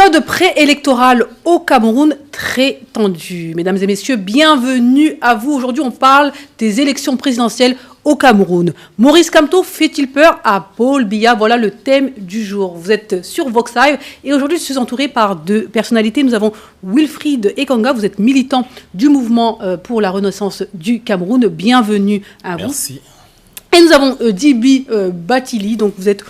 Période préélectorale au Cameroun très tendue. Mesdames et messieurs, bienvenue à vous. Aujourd'hui, on parle des élections présidentielles au Cameroun. Maurice Kamto fait-il peur à Paul Biya? Voilà le thème du jour. Vous êtes sur Vox Live et aujourd'hui, je suis entourée par deux personnalités. Nous avons Wilfried Ekanga, vous êtes militant du mouvement pour la renaissance du Cameroun. Bienvenue à vous. Merci. Et nous avons Djiby Batili, donc vous êtes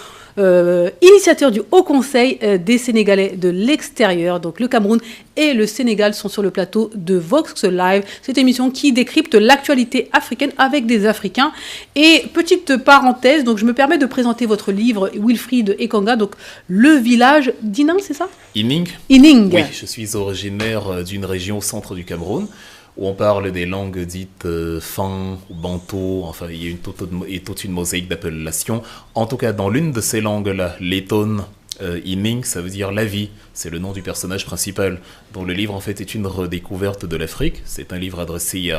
initiateur du Haut Conseil des Sénégalais de l'extérieur. Donc le Cameroun et le Sénégal sont sur le plateau de Vox Live, cette émission qui décrypte l'actualité africaine avec des Africains. Et petite parenthèse, donc je me permets de présenter votre livre, Wilfried Ekanga, donc Le village d'Ining, c'est ça? Ining. Ining. Oui, je suis originaire d'une région au centre du Cameroun, où on parle des langues dites Fan ou Banto, enfin il y a toute une mosaïque d'appellations. En tout cas, dans l'une de ces langues-là, l'étonne, Ining, ça veut dire la vie. C'est le nom du personnage principal, dont le livre en fait est une redécouverte de l'Afrique. C'est un livre adressé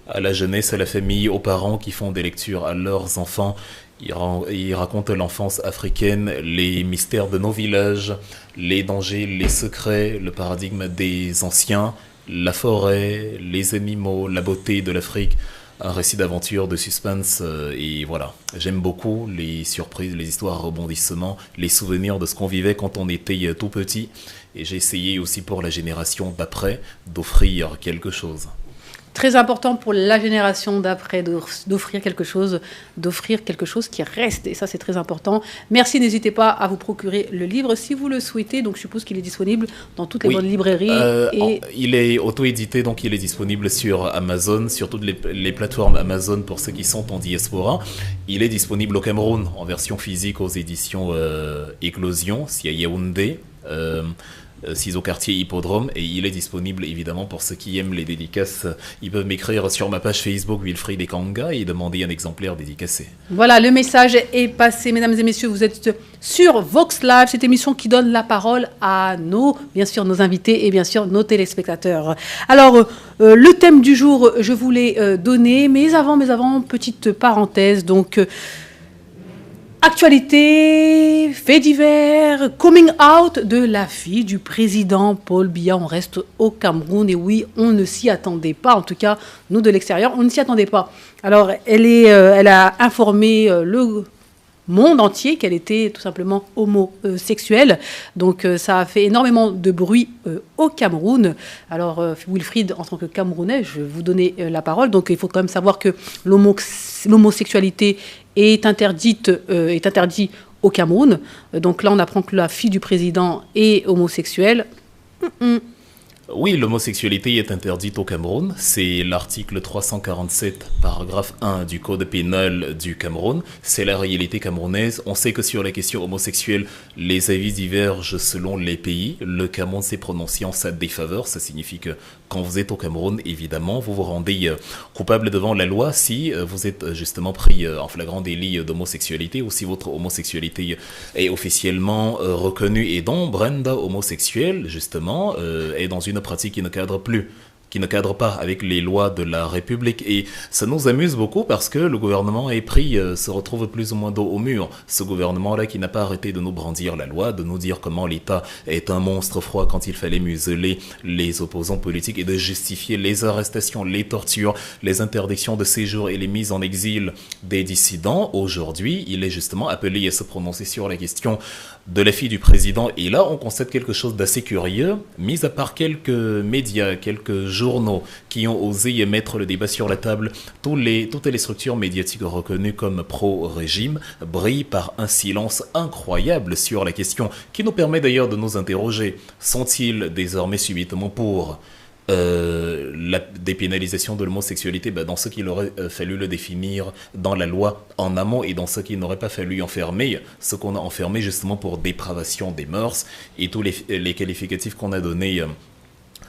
à la jeunesse, à la famille, aux parents qui font des lectures à leurs enfants. Il raconte l'enfance africaine, les mystères de nos villages, les dangers, les secrets, le paradigme des anciens, la forêt, les animaux, la beauté de l'Afrique, un récit d'aventure, de suspense, et voilà. J'aime beaucoup les surprises, les histoires, rebondissements, les souvenirs de ce qu'on vivait quand on était tout petit. Et j'ai essayé aussi pour la génération d'après d'offrir quelque chose. Très important pour la génération d'après d'offrir quelque chose qui reste. Et ça, c'est très important. Merci, n'hésitez pas à vous procurer le livre si vous le souhaitez. Donc, je suppose qu'il est disponible dans toutes les bonnes librairies. Il est auto-édité, donc il est disponible sur Amazon, sur toutes les plateformes Amazon pour ceux qui sont en diaspora. Il est disponible au Cameroun en version physique aux éditions Éclosion, c'est à Yaoundé. 6 au quartier Hippodrome, et il est disponible évidemment pour ceux qui aiment les dédicaces. Ils peuvent m'écrire sur ma page Facebook Wilfried Ekanga et demander un exemplaire dédicacé. Voilà, le message est passé. Mesdames et messieurs, vous êtes sur Vox Live, cette émission qui donne la parole à bien sûr, nos invités et bien sûr nos téléspectateurs. Alors, le thème du jour, je vous l'ai donné, mais avant, petite parenthèse, donc... Actualité, faits divers, coming out de la fille du président Paul Biya. On reste au Cameroun et oui, on ne s'y attendait pas. En tout cas, nous de l'extérieur, on ne s'y attendait pas. Alors, elle a informé le monde entier qu'elle était tout simplement homosexuelle. Donc, ça a fait énormément de bruit au Cameroun. Alors, Wilfried, en tant que Camerounais, je vais vous donner la parole. Donc, il faut quand même savoir que l'homosexualité est interdit au Cameroun. Donc là, on apprend que la fille du président est homosexuelle. Oui, l'homosexualité est interdite au Cameroun. C'est l'article 347, paragraphe 1 du Code pénal du Cameroun. C'est la réalité camerounaise. On sait que sur la question homosexuelle, les avis divergent selon les pays. Le Cameroun s'est prononcé en sa défaveur. Ça signifie que quand vous êtes au Cameroun, évidemment, vous vous rendez coupable devant la loi si vous êtes justement pris en flagrant délit d'homosexualité ou si votre homosexualité est officiellement reconnue. Et donc, Brenda homosexuelle, justement, est dans une pratique qui ne cadre pas avec les lois de la République. Et ça nous amuse beaucoup parce que le gouvernement se retrouve plus ou moins dos au mur. Ce gouvernement-là qui n'a pas arrêté de nous brandir la loi, de nous dire comment l'État est un monstre froid quand il fallait museler les opposants politiques et de justifier les arrestations, les tortures, les interdictions de séjour et les mises en exil des dissidents. Aujourd'hui, il est justement appelé à se prononcer sur la question de la fille du président. Et là, on constate quelque chose d'assez curieux, mis à part quelques médias, quelques journaux qui ont osé mettre le débat sur la table. Toutes les structures médiatiques reconnues comme pro-régime brillent par un silence incroyable sur la question, qui nous permet d'ailleurs de nous interroger. Sont-ils désormais subitement pour la dépénalisation de l'homosexualité dans ce qu'il aurait fallu le définir dans la loi en amont et dans ce qu'il n'aurait pas fallu enfermer, ce qu'on a enfermé justement pour dépravation des mœurs et tous les qualificatifs qu'on a donnés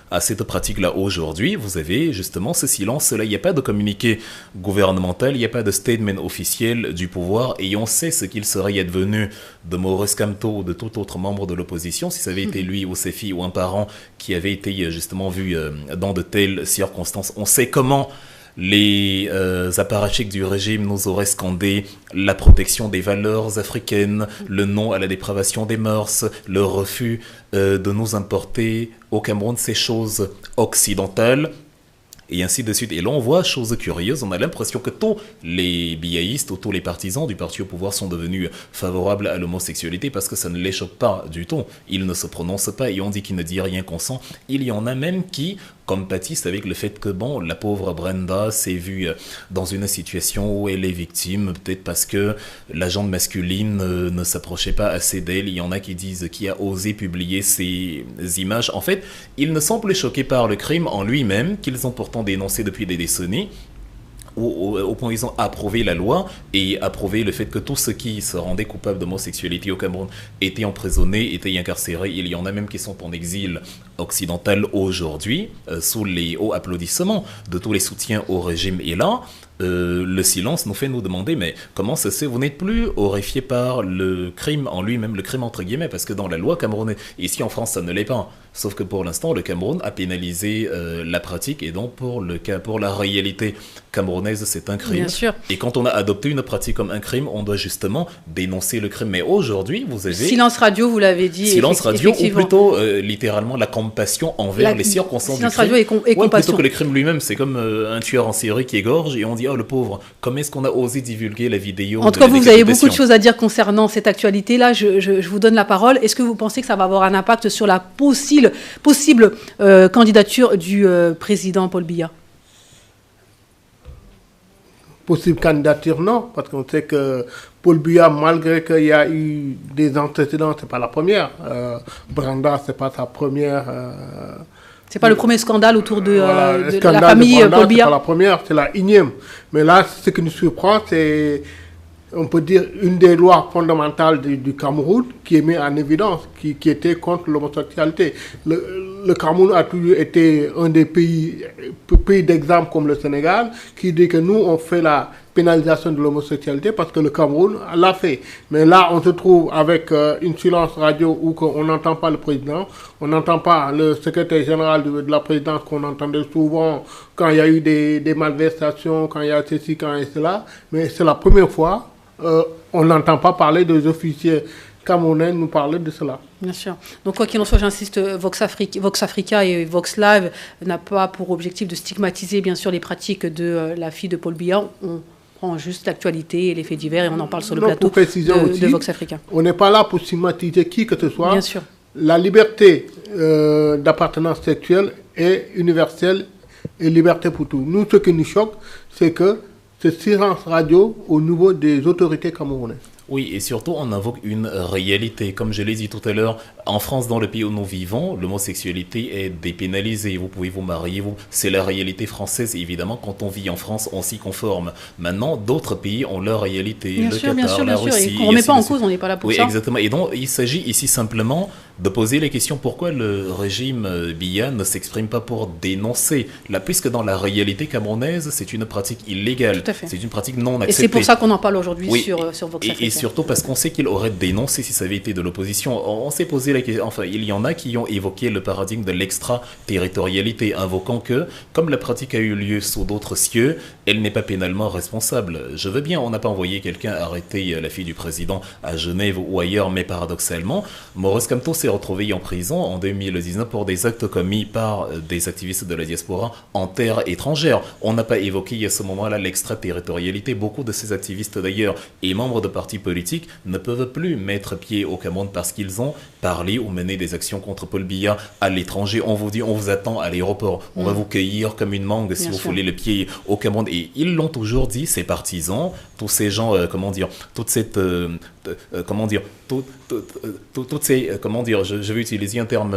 à cette pratique-là aujourd'hui. Vous avez justement ce silence-là. Il n'y a pas de communiqué gouvernemental, il n'y a pas de statement officiel du pouvoir et on sait ce qu'il serait advenu de Maurice Kamto ou de tout autre membre de l'opposition si ça avait été lui ou ses filles ou un parent qui avait été justement vu dans de telles circonstances. On sait comment les apparatchiks du régime nous auraient scandé la protection des valeurs africaines, le non à la dépravation des mœurs, le refus de nous importer au Cameroun ces choses occidentales, et ainsi de suite. Et là, on voit, chose curieuse, on a l'impression que tous les biaïstes ou tous les partisans du parti au pouvoir sont devenus favorables à l'homosexualité parce que ça ne les choque pas du tout. Ils ne se prononcent pas et on dit qu'ils ne disent rien consent. Il y en a même qui compatissent avec le fait que, bon, la pauvre Brenda s'est vue dans une situation où elle est victime, peut-être parce que la gente masculine ne s'approchait pas assez d'elle. Il y en a qui disent qui a osé publier ces images. En fait, ils ne sont plus choqués par le crime en lui-même, qu'ils ont pourtant dénoncé depuis des décennies, au point où ils ont approuvé la loi et approuvé le fait que tous ceux qui se rendaient coupables d'homosexualité au Cameroun étaient emprisonnés, étaient incarcérés. Il y en a même qui sont en exil occidental aujourd'hui, sous les hauts applaudissements de tous les soutiens au régime. Et là, le silence nous fait nous demander, mais comment ça se fait, vous n'êtes plus horrifié par le crime en lui-même, le crime entre guillemets, parce que dans la loi camerounaise, ici en France ça ne l'est pas, sauf que pour l'instant le Cameroun a pénalisé la pratique, et donc pour la réalité camerounaise c'est un crime. Bien sûr. Et quand on a adopté une pratique comme un crime, on doit justement dénoncer le crime. Mais aujourd'hui vous avez... Silence radio, vous l'avez dit. Silence radio, ou plutôt littéralement la compassion envers les circonstances du crime. Silence radio et compassion. Plutôt que le crime lui-même, c'est comme un tueur en série qui égorge et on dit oh le pauvre, comment est-ce qu'on a osé divulguer la vidéo? En tout cas, vous avez beaucoup de choses à dire concernant cette actualité-là. Je vous donne la parole. Est-ce que vous pensez que ça va avoir un impact sur la possible candidature du président Paul Biya? Possible candidature, non, parce qu'on sait que Paul Biya, malgré qu'il y a eu des antécédents, c'est pas la première. Brenda, c'est pas sa première. C'est pas le premier scandale autour de la famille Paul Biya. C'est pas la première, c'est la énième. Mais là, ce qui nous surprend, c'est, on peut dire, une des lois fondamentales du Cameroun qui est mise en évidence, qui était contre l'homosexualité. Le Cameroun a toujours été un des pays d'exemple comme le Sénégal, qui dit que nous, on fait la pénalisation de l'homosexualité parce que le Cameroun l'a fait. Mais là, on se trouve avec une silence radio où on n'entend pas le président, on n'entend pas le secrétaire général de la présidence qu'on entendait souvent quand il y a eu des malversations, quand il y a ceci, quand il y a cela. Mais c'est la première fois, on n'entend pas parler des officiers camerounais nous parler de cela. Bien sûr. Donc, quoi qu'il en soit, j'insiste, Vox Africa et Vox Live n'a pas pour objectif de stigmatiser, bien sûr, les pratiques de la fille de Paul Biya. On prend juste l'actualité et les faits divers et on en parle sur le plateau de Vox Africa. On n'est pas là pour stigmatiser qui que ce soit. Bien sûr. La liberté d'appartenance sexuelle est universelle et liberté pour tous. Nous, ce qui nous choque, c'est que c'est silence radio au niveau des autorités camerounaises. Oui, et surtout, on invoque une réalité. Comme je l'ai dit tout à l'heure, en France, dans le pays où nous vivons, l'homosexualité est dépénalisée. Vous pouvez vous marier, c'est la réalité française. Et évidemment, quand on vit en France, on s'y conforme. Maintenant, d'autres pays ont leur réalité. Bien le sûr, Qatar, bien sûr, la bien sûr. Russie. Et on ne remet pas en cause, on n'est pas là pour ça. Oui, exactement. Et donc, il s'agit ici simplement de poser les questions pourquoi le régime Biya ne s'exprime pas pour dénoncer. Là, puisque dans la réalité camerounaise, c'est une pratique illégale. Tout à fait. C'est une pratique non acceptée. Et c'est pour ça qu'on en parle aujourd'hui sur Vox Africa. Et surtout parce qu'on sait qu'il aurait dénoncé si ça avait été de l'opposition. On s'est posé la question, enfin, il y en a qui ont évoqué le paradigme de l'extraterritorialité, invoquant que, comme la pratique a eu lieu sous d'autres cieux, elle n'est pas pénalement responsable. Je veux bien, on n'a pas envoyé quelqu'un arrêter la fille du président à Genève ou ailleurs, mais paradoxalement, Maurice Kamto s'est retrouvé en prison en 2019 pour des actes commis par des activistes de la diaspora en terre étrangère. On n'a pas évoqué à ce moment-là l'extraterritorialité. Beaucoup de ces activistes d'ailleurs et membres de partis politiques ne peuvent plus mettre pied au Cameroun parce qu'ils ont parlé ou mené des actions contre Paul Biya à l'étranger. On vous dit, on vous attend à l'aéroport, on va vous cueillir comme une mangue si vous foulez le pied au Cameroun. Et ils l'ont toujours dit, ces partisans, tous ces gens, toute cette... toutes ces, je vais utiliser un terme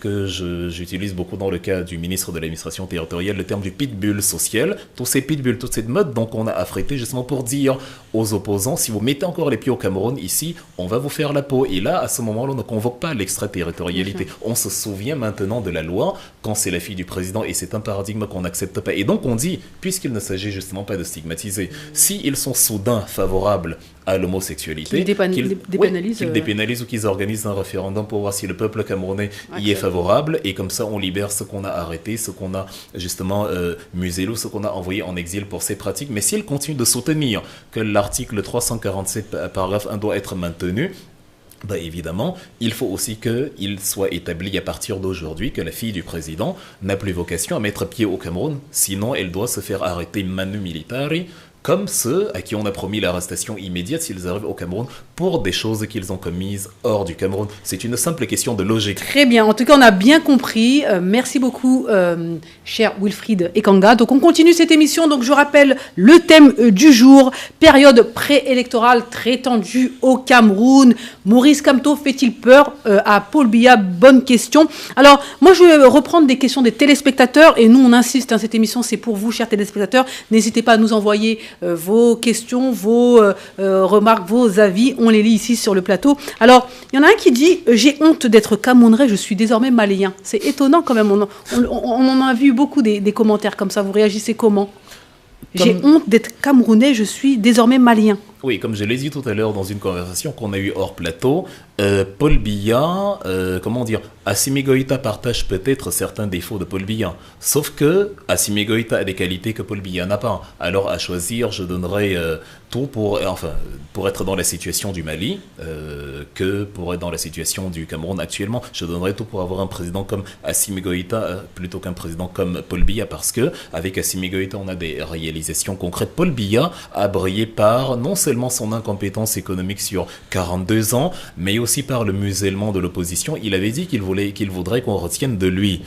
que j'utilise beaucoup dans le cas du ministre de l'administration territoriale, le terme du pitbull social, tous ces pitbulls, toute cette mode, donc on a affrété justement pour dire aux opposants, si vous mettez encore les pieds au Cameroun ici, on va vous faire la peau. Et là, à ce moment-là, on ne convoque pas l'extraterritorialité. On se souvient maintenant de la loi quand c'est la fille du président et c'est un paradigme qu'on n'accepte pas. Et donc on dit, puisqu'il ne s'agit justement pas de stigmatiser. S'ils sont soudain favorables à l'homosexualité, qu'ils dépénalisent ou qu'ils organisent un référendum pour voir si le peuple camerounais y est favorable, et comme ça on libère ce qu'on a arrêté, ce qu'on a justement muselé, ce qu'on a envoyé en exil pour ces pratiques. Mais s'ils continuent de soutenir que l'article 347 paragraphe 1 doit être maintenu, ben évidemment, il faut aussi qu'il soit établi à partir d'aujourd'hui que la fille du président n'a plus vocation à mettre pied au Cameroun, sinon elle doit se faire arrêter manu militari, comme ceux à qui on a promis l'arrestation immédiate s'ils arrivent au Cameroun pour des choses qu'ils ont commises hors du Cameroun. C'est une simple question de logique. Très bien, en tout cas on a bien compris. Merci beaucoup, cher Wilfried Ekanga. Donc on continue cette émission. Donc je rappelle le thème du jour, période préélectorale très tendue au Cameroun. Maurice Kamto fait-il peur à Paul Biya? Bonne question. Alors moi je vais reprendre des questions des téléspectateurs et nous on insiste, hein, cette émission c'est pour vous, chers téléspectateurs. N'hésitez pas à nous envoyer vos questions, vos remarques, vos avis. On les lit ici sur le plateau. Alors, il y en a un qui dit « J'ai honte d'être Camerounais, je suis désormais malien ». C'est étonnant quand même. On en a vu beaucoup des commentaires comme ça. Vous réagissez comment ? J'ai honte d'être Camerounais, je suis désormais malien. Oui, comme je l'ai dit tout à l'heure dans une conversation qu'on a eue hors plateau, Paul Biya, comment dire, Assimi Goïta partage peut-être certains défauts de Paul Biya, sauf que Assimi Goïta a des qualités que Paul Biya n'a pas. Alors à choisir, je donnerais tout pour être dans la situation du Mali, que pour être dans la situation du Cameroun actuellement. Je donnerais tout pour avoir un président comme Assimi Goïta plutôt qu'un président comme Paul Biya, parce que avec Assimi Goïta, on a des réalisations concrètes. Paul Biya a brillé par non seulement son incompétence économique sur 42 ans, mais aussi par le musellement de l'opposition. Il avait dit qu'il voudrait qu'on retienne de lui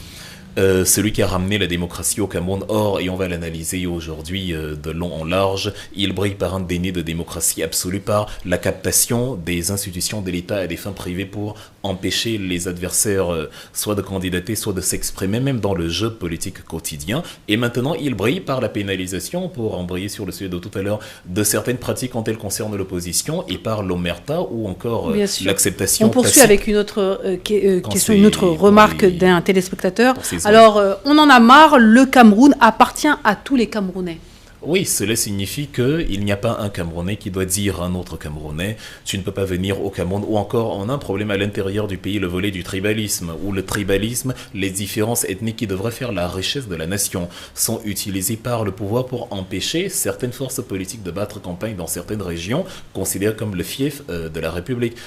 celui qui a ramené la démocratie au Cameroun. Or, et on va l'analyser aujourd'hui de long en large, il brille par un déni de démocratie absolue, par la captation des institutions de l'État à des fins privées pour empêcher les adversaires soit de candidater, soit de s'exprimer, même dans le jeu politique quotidien. Et maintenant, il brille par la pénalisation, pour embrayer sur le sujet de tout à l'heure, de certaines pratiques quand elles concernent l'opposition, et par l'omerta ou encore l'acceptation. On poursuit avec une autre question, une autre remarque d'un téléspectateur. Alors, on en a marre, le Cameroun appartient à tous les Camerounais. Oui, cela signifie qu'il n'y a pas un Camerounais qui doit dire à un autre Camerounais « tu ne peux pas venir au Cameroun » ou encore on a un problème à l'intérieur du pays, le volet du tribalisme, où le tribalisme, les différences ethniques qui devraient faire la richesse de la nation sont utilisées par le pouvoir pour empêcher certaines forces politiques de battre campagne dans certaines régions considérées comme le fief de la République.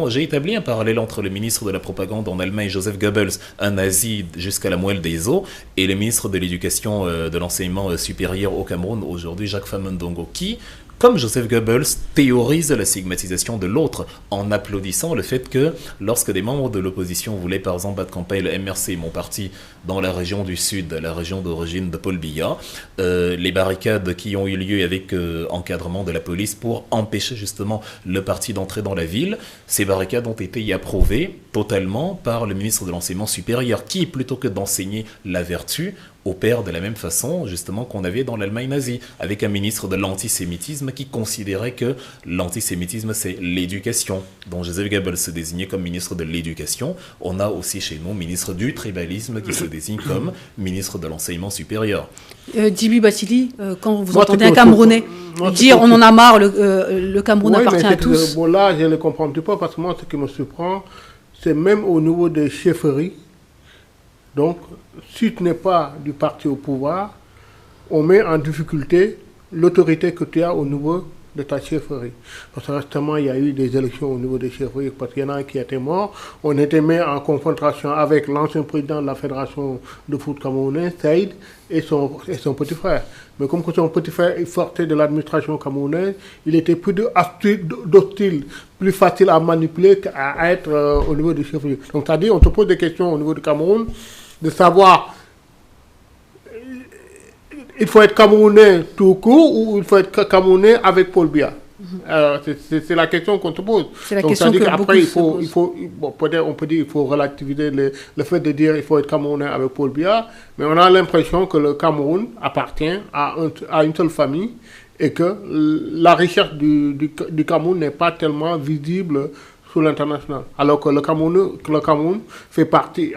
J'ai établi un parallèle entre le ministre de la propagande en Allemagne, Joseph Goebbels, un nazi jusqu'à la moelle des os, et le ministre de l'éducation de l'enseignement supérieur au Cameroun, aujourd'hui Jacques Famondongo, qui, comme Joseph Goebbels, théorise la stigmatisation de l'autre en applaudissant le fait que lorsque des membres de l'opposition voulaient par exemple battre campagne, le MRC, mon parti, dans la région du Sud, la région d'origine de Paul Biya, les barricades qui ont eu lieu avec encadrement de la police pour empêcher justement le parti d'entrer dans la ville, ces barricades ont été approuvées totalement par le ministre de l'Enseignement supérieur qui, plutôt que d'enseigner la vertu, opère de la même façon justement qu'on avait dans l'Allemagne nazie, avec un ministre de l'antisémitisme qui considérait que l'antisémitisme c'est l'éducation, dont Joseph Goebbels se désignait comme ministre de l'éducation. On a aussi chez nous ministre du tribalisme qui se désigne comme ministre de l'enseignement supérieur. Djibi Batili, quand vous entendez un Camerounais dire on en a marre, le Cameroun appartient à tous. Bon, là je le comprends un petit peu, parce que moi ce qui me surprend, c'est même au niveau des chefferies. Donc, si tu n'es pas du parti au pouvoir, on met en difficulté l'autorité que tu as au niveau de ta chefferie. Parce que récemment, il y a eu des élections au niveau des chefferies, parce qu'il y en a un qui était mort. On était mis en confrontation avec l'ancien président de la Fédération de foot camerounaise, Saïd, et son petit frère. Mais comme son petit frère sortait de l'administration camerounaise, il était plus docile, plus facile à manipuler qu'à être au niveau du chefferie. Donc, c'est-à-dire, on te pose des questions au niveau du Cameroun, de savoir il faut être Camerounais tout court ou il faut être Camerounais avec Paul Biya. C'est la question qu'on te pose. C'est la donc question que après peut-être on peut dire il faut relativiser le fait de dire il faut être Camerounais avec Paul Biya, mais on a l'impression que le Cameroun appartient à une seule famille et que la richesse du Cameroun n'est pas tellement visible sur l'international. Alors que le Cameroun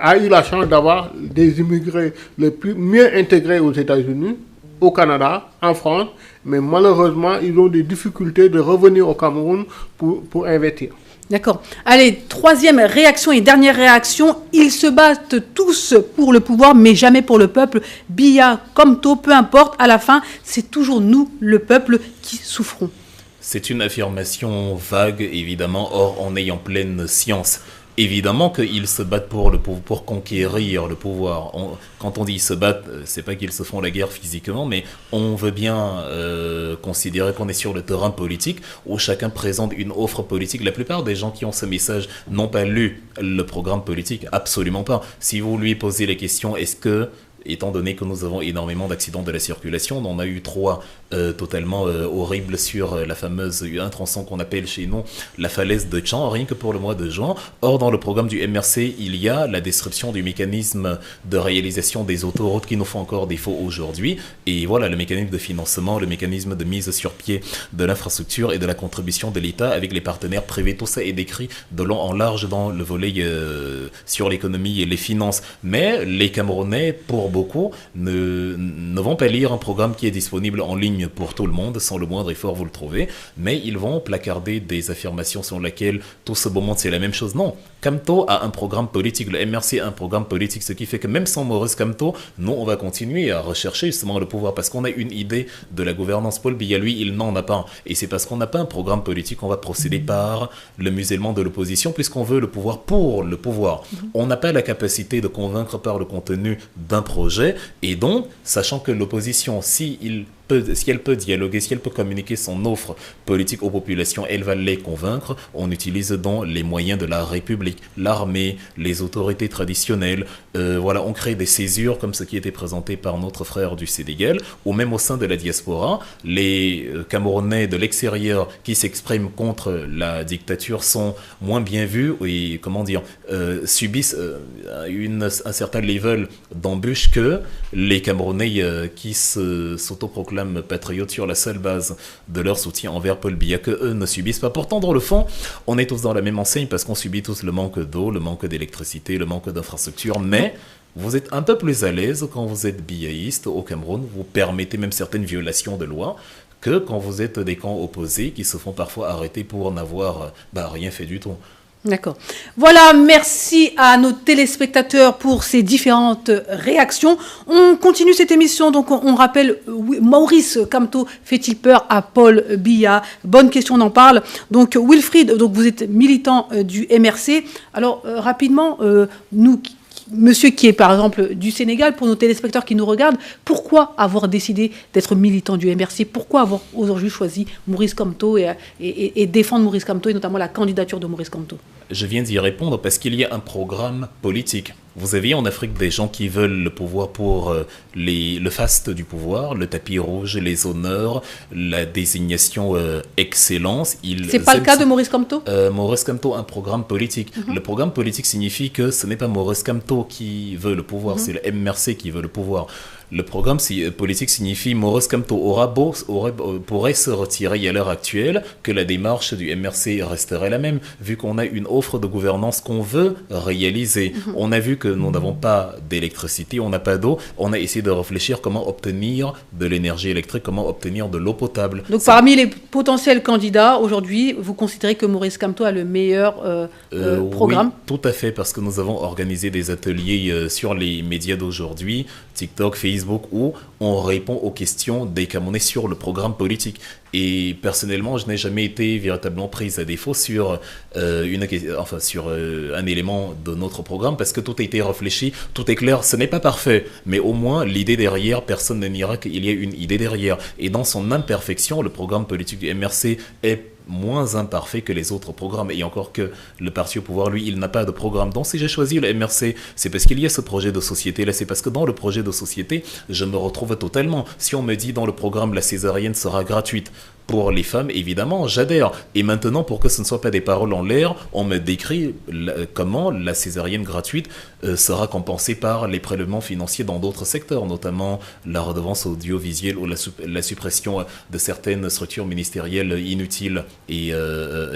a eu la chance d'avoir des immigrés les mieux intégrés aux États-Unis au Canada, en France, mais malheureusement, ils ont des difficultés de revenir au Cameroun pour investir. D'accord. Allez, troisième réaction et dernière réaction. Ils se battent tous pour le pouvoir, mais jamais pour le peuple. Biya, Komto, peu importe, à la fin, c'est toujours nous, le peuple, qui souffrons. C'est une affirmation vague, évidemment, or en ayant pleine science. Évidemment qu'ils se battent pour conquérir le pouvoir. Quand on dit se battre, c'est pas qu'ils se font la guerre physiquement, mais on veut bien considérer qu'on est sur le terrain politique où chacun présente une offre politique. La plupart des gens qui ont ce message n'ont pas lu le programme politique, absolument pas. Si vous lui posez la question, est-ce que, étant donné que nous avons énormément d'accidents de la circulation, on en a eu 3 totalement horribles sur la fameuse un tronçon qu'on appelle chez nous la falaise de Tchan, rien que pour le mois de juin. Or, dans le programme du MRC, il y a la description du mécanisme de réalisation des autoroutes qui nous font encore défaut aujourd'hui. Et voilà, le mécanisme de financement, le mécanisme de mise sur pied de l'infrastructure et de la contribution de l'État avec les partenaires privés, tout ça est décrit de long en large dans le volet sur l'économie et les finances. Mais les Camerounais, pour beaucoup, ne vont pas lire un programme qui est disponible en ligne pour tout le monde, sans le moindre effort vous le trouvez, mais ils vont placarder des affirmations selon lesquelles tout ce beau monde c'est la même chose. Non, Kamto a un programme politique, le MRC a un programme politique, ce qui fait que même sans Maurice Kamto, nous on va continuer à rechercher justement le pouvoir, parce qu'on a une idée de la gouvernance. Paul Biya, lui, il n'en a pas, et c'est parce qu'on n'a pas un programme politique qu'on va procéder par le musellement de l'opposition, puisqu'on veut le pouvoir pour le pouvoir. On n'a pas la capacité de convaincre par le contenu d'un projet, et donc, sachant que l'opposition, si elle peut dialoguer, si elle peut communiquer son offre politique aux populations, elle va les convaincre. On utilise donc les moyens de la République, l'armée, les autorités traditionnelles. Voilà, on crée des césures comme ce qui était présenté par notre frère du Sénégal, ou même au sein de la diaspora. Les Camerounais de l'extérieur qui s'expriment contre la dictature sont moins bien vus et, comment dire, subissent un certain level d'embûche que les Camerounais qui s'autoproclament patriotes sur la seule base de leur soutien envers Paul Biya, que eux ne subissent pas. Pourtant, dans le fond, on est tous dans la même enseigne parce qu'on subit tous le manque d'eau, le manque d'électricité, le manque d'infrastructures, mais vous êtes un peu plus à l'aise quand vous êtes biyaïste au Cameroun, vous permettez même certaines violations de loi, que quand vous êtes des camps opposés qui se font parfois arrêter pour n'avoir rien fait du tout. D'accord. Voilà, merci à nos téléspectateurs pour ces différentes réactions. On continue cette émission, donc on rappelle, Maurice Kamto fait-il peur à Paul Biya? Bonne question, on en parle. Donc Wilfried, donc vous êtes militant du MRC. Alors rapidement, monsieur qui est par exemple du Sénégal, pour nos téléspectateurs qui nous regardent, pourquoi avoir décidé d'être militant du MRC? Pourquoi avoir aujourd'hui choisi Maurice Kamto et défendre Maurice Kamto et notamment la candidature de Maurice Kamto? Je viens d'y répondre parce qu'il y a un programme politique. Vous avez en Afrique des gens qui veulent le pouvoir pour le faste du pouvoir, le tapis rouge, les honneurs, la désignation excellence. C'est pas le cas de Maurice Kamto? Maurice Kamto a un programme politique. Le programme politique signifie que ce n'est pas Maurice Kamto qui veut le pouvoir, c'est le MRC qui veut le pouvoir. Le programme politique signifie Maurice Kamto pourrait se retirer à l'heure actuelle, que la démarche du MRC resterait la même, vu qu'on a une offre de gouvernance qu'on veut réaliser. On a vu que nous n'avons pas d'électricité, on n'a pas d'eau, on a essayé de réfléchir comment obtenir de l'énergie électrique, comment obtenir de l'eau potable. Donc parmi les potentiels candidats, aujourd'hui, vous considérez que Maurice Kamto a le meilleur programme? Oui, tout à fait, parce que nous avons organisé des ateliers sur les médias d'aujourd'hui, TikTok, Facebook, où on répond aux questions des Camerounais sur le programme politique. Et personnellement, je n'ai jamais été véritablement prise à défaut sur un élément de notre programme, parce que tout a été réfléchi, tout est clair. Ce n'est pas parfait, mais au moins l'idée derrière, personne ne niera qu'il y a une idée derrière. Et dans son imperfection, le programme politique du MRC est moins imparfait que les autres programmes, et encore que le parti au pouvoir, lui, il n'a pas de programme. Donc si j'ai choisi le MRC, c'est parce qu'il y a ce projet de société là, c'est parce que dans le projet de société, je me retrouve totalement. Si on me dit dans le programme la césarienne sera gratuite, Pour les femmes, évidemment, j'adhère. Et maintenant, pour que ce ne soit pas des paroles en l'air, on me décrit comment la césarienne gratuite sera compensée par les prélèvements financiers dans d'autres secteurs, notamment la redevance audiovisuelle ou la suppression de certaines structures ministérielles inutiles et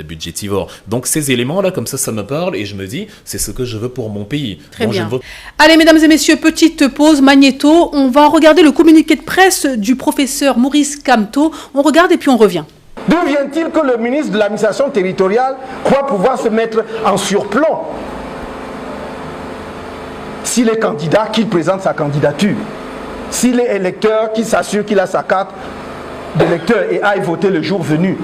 budgétivores. Donc ces éléments-là, comme ça me parle et je me dis, c'est ce que je veux pour mon pays. Très bien. Allez, mesdames et messieurs, petite pause, magnéto. On va regarder le communiqué de presse du professeur Maurice Kamto. On regarde et puis on revient. D'où vient-il que le ministre de l'administration territoriale croit pouvoir se mettre en surplomb? S'il est candidat, qu'il présente sa candidature. S'il est électeur, qu'il s'assure qu'il a sa carte d'électeur et aille voter le jour venu.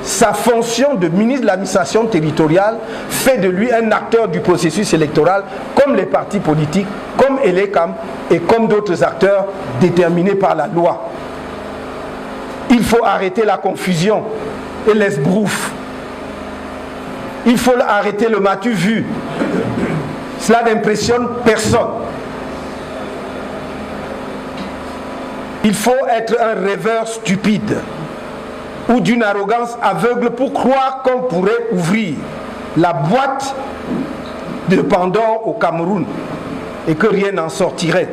Sa fonction de ministre de l'administration territoriale fait de lui un acteur du processus électoral, comme les partis politiques, comme Elecam et comme d'autres acteurs déterminés par la loi. Il faut arrêter la confusion et l'esbrouf. Il faut arrêter le m'as-tu vu. Cela n'impressionne personne. Il faut être un rêveur stupide ou d'une arrogance aveugle pour croire qu'on pourrait ouvrir la boîte de Pandore au Cameroun et que rien n'en sortirait.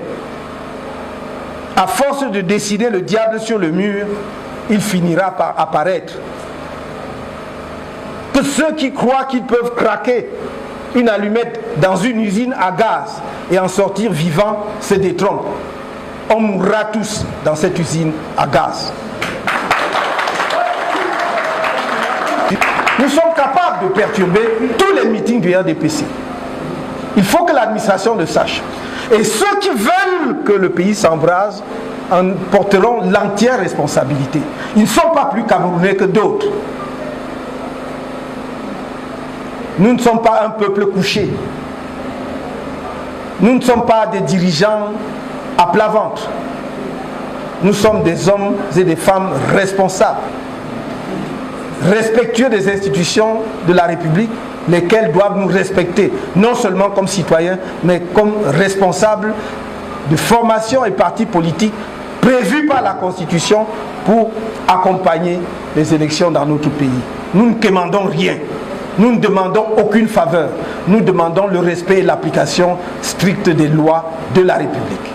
À force de dessiner le diable sur le mur, il finira par apparaître. Que ceux qui croient qu'ils peuvent craquer une allumette dans une usine à gaz et en sortir vivant se détrompent. On mourra tous dans cette usine à gaz. Nous sommes capables de perturber tous les meetings du RDPC. Il faut que l'administration le sache. Et ceux qui veulent que le pays s'embrase en porteront l'entière responsabilité. Ils ne sont pas plus camerounais que d'autres. Nous ne sommes pas un peuple couché. Nous ne sommes pas des dirigeants à plat ventre. Nous sommes des hommes et des femmes responsables, respectueux des institutions de la République, lesquelles doivent nous respecter, non seulement comme citoyens, mais comme responsables de formations et partis politiques prévus par la Constitution pour accompagner les élections dans notre pays. Nous ne commandons rien. Nous ne demandons aucune faveur. Nous demandons le respect et l'application stricte des lois de la République.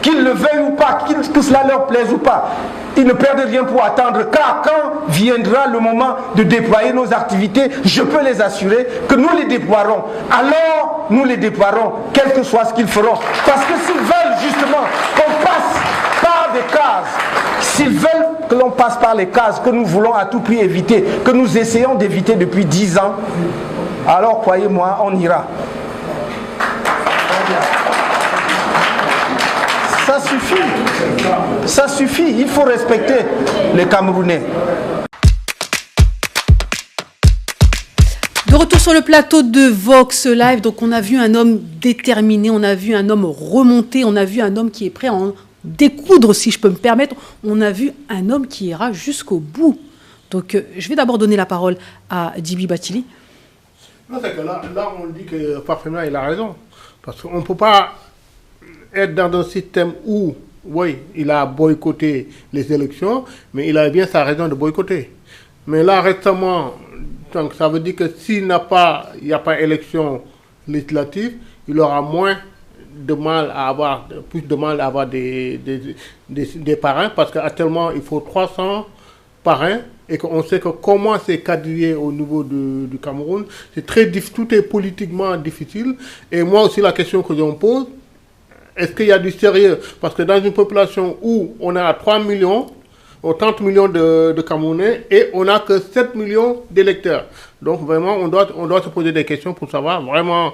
Qu'ils le veuillent ou pas, que cela leur plaise ou pas, ils ne perdent rien pour attendre, car quand viendra le moment de déployer nos activités, je peux les assurer que nous les déploierons. Alors, nous les déploierons, quel que soit ce qu'ils feront. Parce que s'ils veulent justement qu'on passe par des cases, s'ils veulent que l'on passe par les cases que nous voulons à tout prix éviter, que nous essayons d'éviter depuis 10 ans, alors croyez-moi, on ira. Ça suffit. Ça suffit. Il faut respecter les Camerounais. De retour sur le plateau de Vox Live, donc on a vu un homme déterminé, on a vu un homme remonté, on a vu un homme qui est prêt à en découdre, si je peux me permettre. On a vu un homme qui ira jusqu'au bout. Donc je vais d'abord donner la parole à Djiby Bathily. Non, c'est que là, on dit que parfaitement il a raison. Parce qu'on ne peut pas être dans un système où, oui, il a boycotté les élections, mais il a bien sa raison de boycotter. Mais là, récemment, donc, ça veut dire que s'il n'y a pas élection législative, il aura moins de mal à avoir, plus de mal à avoir des parrains, parce qu'actuellement, il faut 300 parrain et qu'on sait que comment c'est quadrillé au niveau du Cameroun, c'est très difficile, tout est politiquement difficile. Et moi aussi, la question que je me pose, est-ce qu'il y a du sérieux? Parce que dans une population où on a 3 millions, 30 millions de Camerounais et on n'a que 7 millions d'électeurs. Donc vraiment, on doit se poser des questions pour savoir vraiment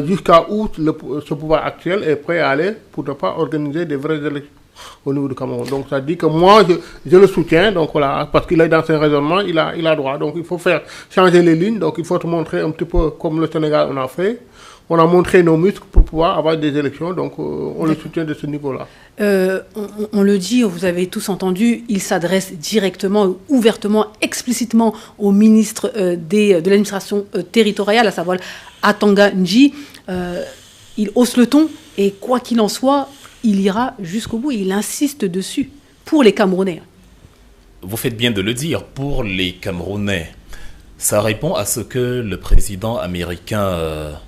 jusqu'à où ce pouvoir actuel est prêt à aller pour ne pas organiser des vraies élections au niveau du Cameroun. Donc ça dit que moi, je le soutiens, donc voilà, parce qu'il est dans ses raisonnements, il a droit. Donc il faut faire changer les lignes, donc il faut te montrer un petit peu comme le Sénégal on a fait. On a montré nos muscles pour pouvoir avoir des élections, donc on le soutient de ce niveau-là. On le dit, vous avez tous entendu, il s'adresse directement, ouvertement, explicitement au ministre de l'administration territoriale, à savoir Atanga Ndji. Il hausse le ton et quoi qu'il en soit, il ira jusqu'au bout. Il insiste dessus pour les Camerounais. Vous faites bien de le dire, pour les Camerounais. Ça répond à ce que le président américain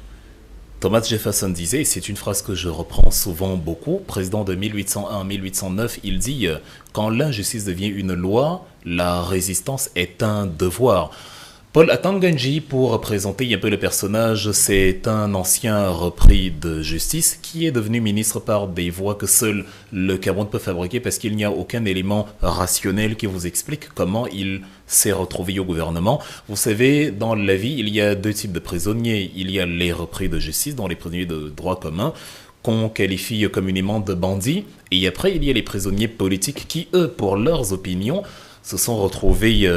Thomas Jefferson disait, et c'est une phrase que je reprends souvent beaucoup, président de 1801 à 1809, il dit « Quand l'injustice devient une loi, la résistance est un devoir ». Paul Atanga-Nji, pour présenter un peu le personnage, c'est un ancien repris de justice qui est devenu ministre par des voies que seul le Cameroun peut fabriquer parce qu'il n'y a aucun élément rationnel qui vous explique comment il s'est retrouvé au gouvernement. Vous savez, dans la vie, il y a deux types de prisonniers. Il y a les repris de justice, dont les prisonniers de droit commun, qu'on qualifie communément de bandits. Et après, il y a les prisonniers politiques qui, eux, pour leurs opinions, se sont retrouvés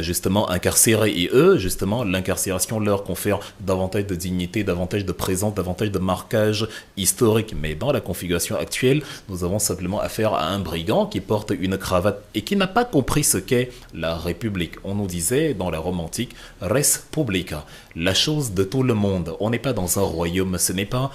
justement incarcérés. Et eux, justement, l'incarcération leur confère davantage de dignité, davantage de présence, davantage de marquage historique. Mais dans la configuration actuelle, nous avons simplement affaire à un brigand qui porte une cravate et qui n'a pas compris ce qu'est la République. On nous disait dans la Rome antique, res publica, la chose de tout le monde. On n'est pas dans un royaume, ce n'est pas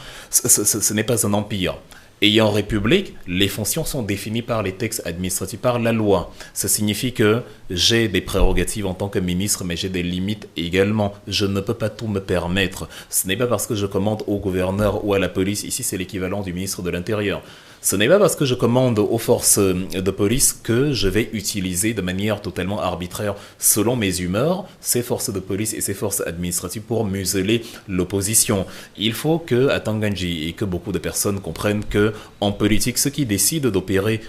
un empire. Et en République, les fonctions sont définies par les textes administratifs, par la loi. Ça signifie que j'ai des prérogatives en tant que ministre, mais j'ai des limites également. Je ne peux pas tout me permettre. Ce n'est pas parce que je commande au gouverneur ou à la police, ici c'est l'équivalent du ministre de l'Intérieur. Ce n'est pas parce que je commande aux forces de police que je vais utiliser de manière totalement arbitraire, selon mes humeurs, ces forces de police et ces forces administratives pour museler l'opposition. Il faut que Atanga-Nji et que beaucoup de personnes comprennent que en politique, ceux qui décident d'opérer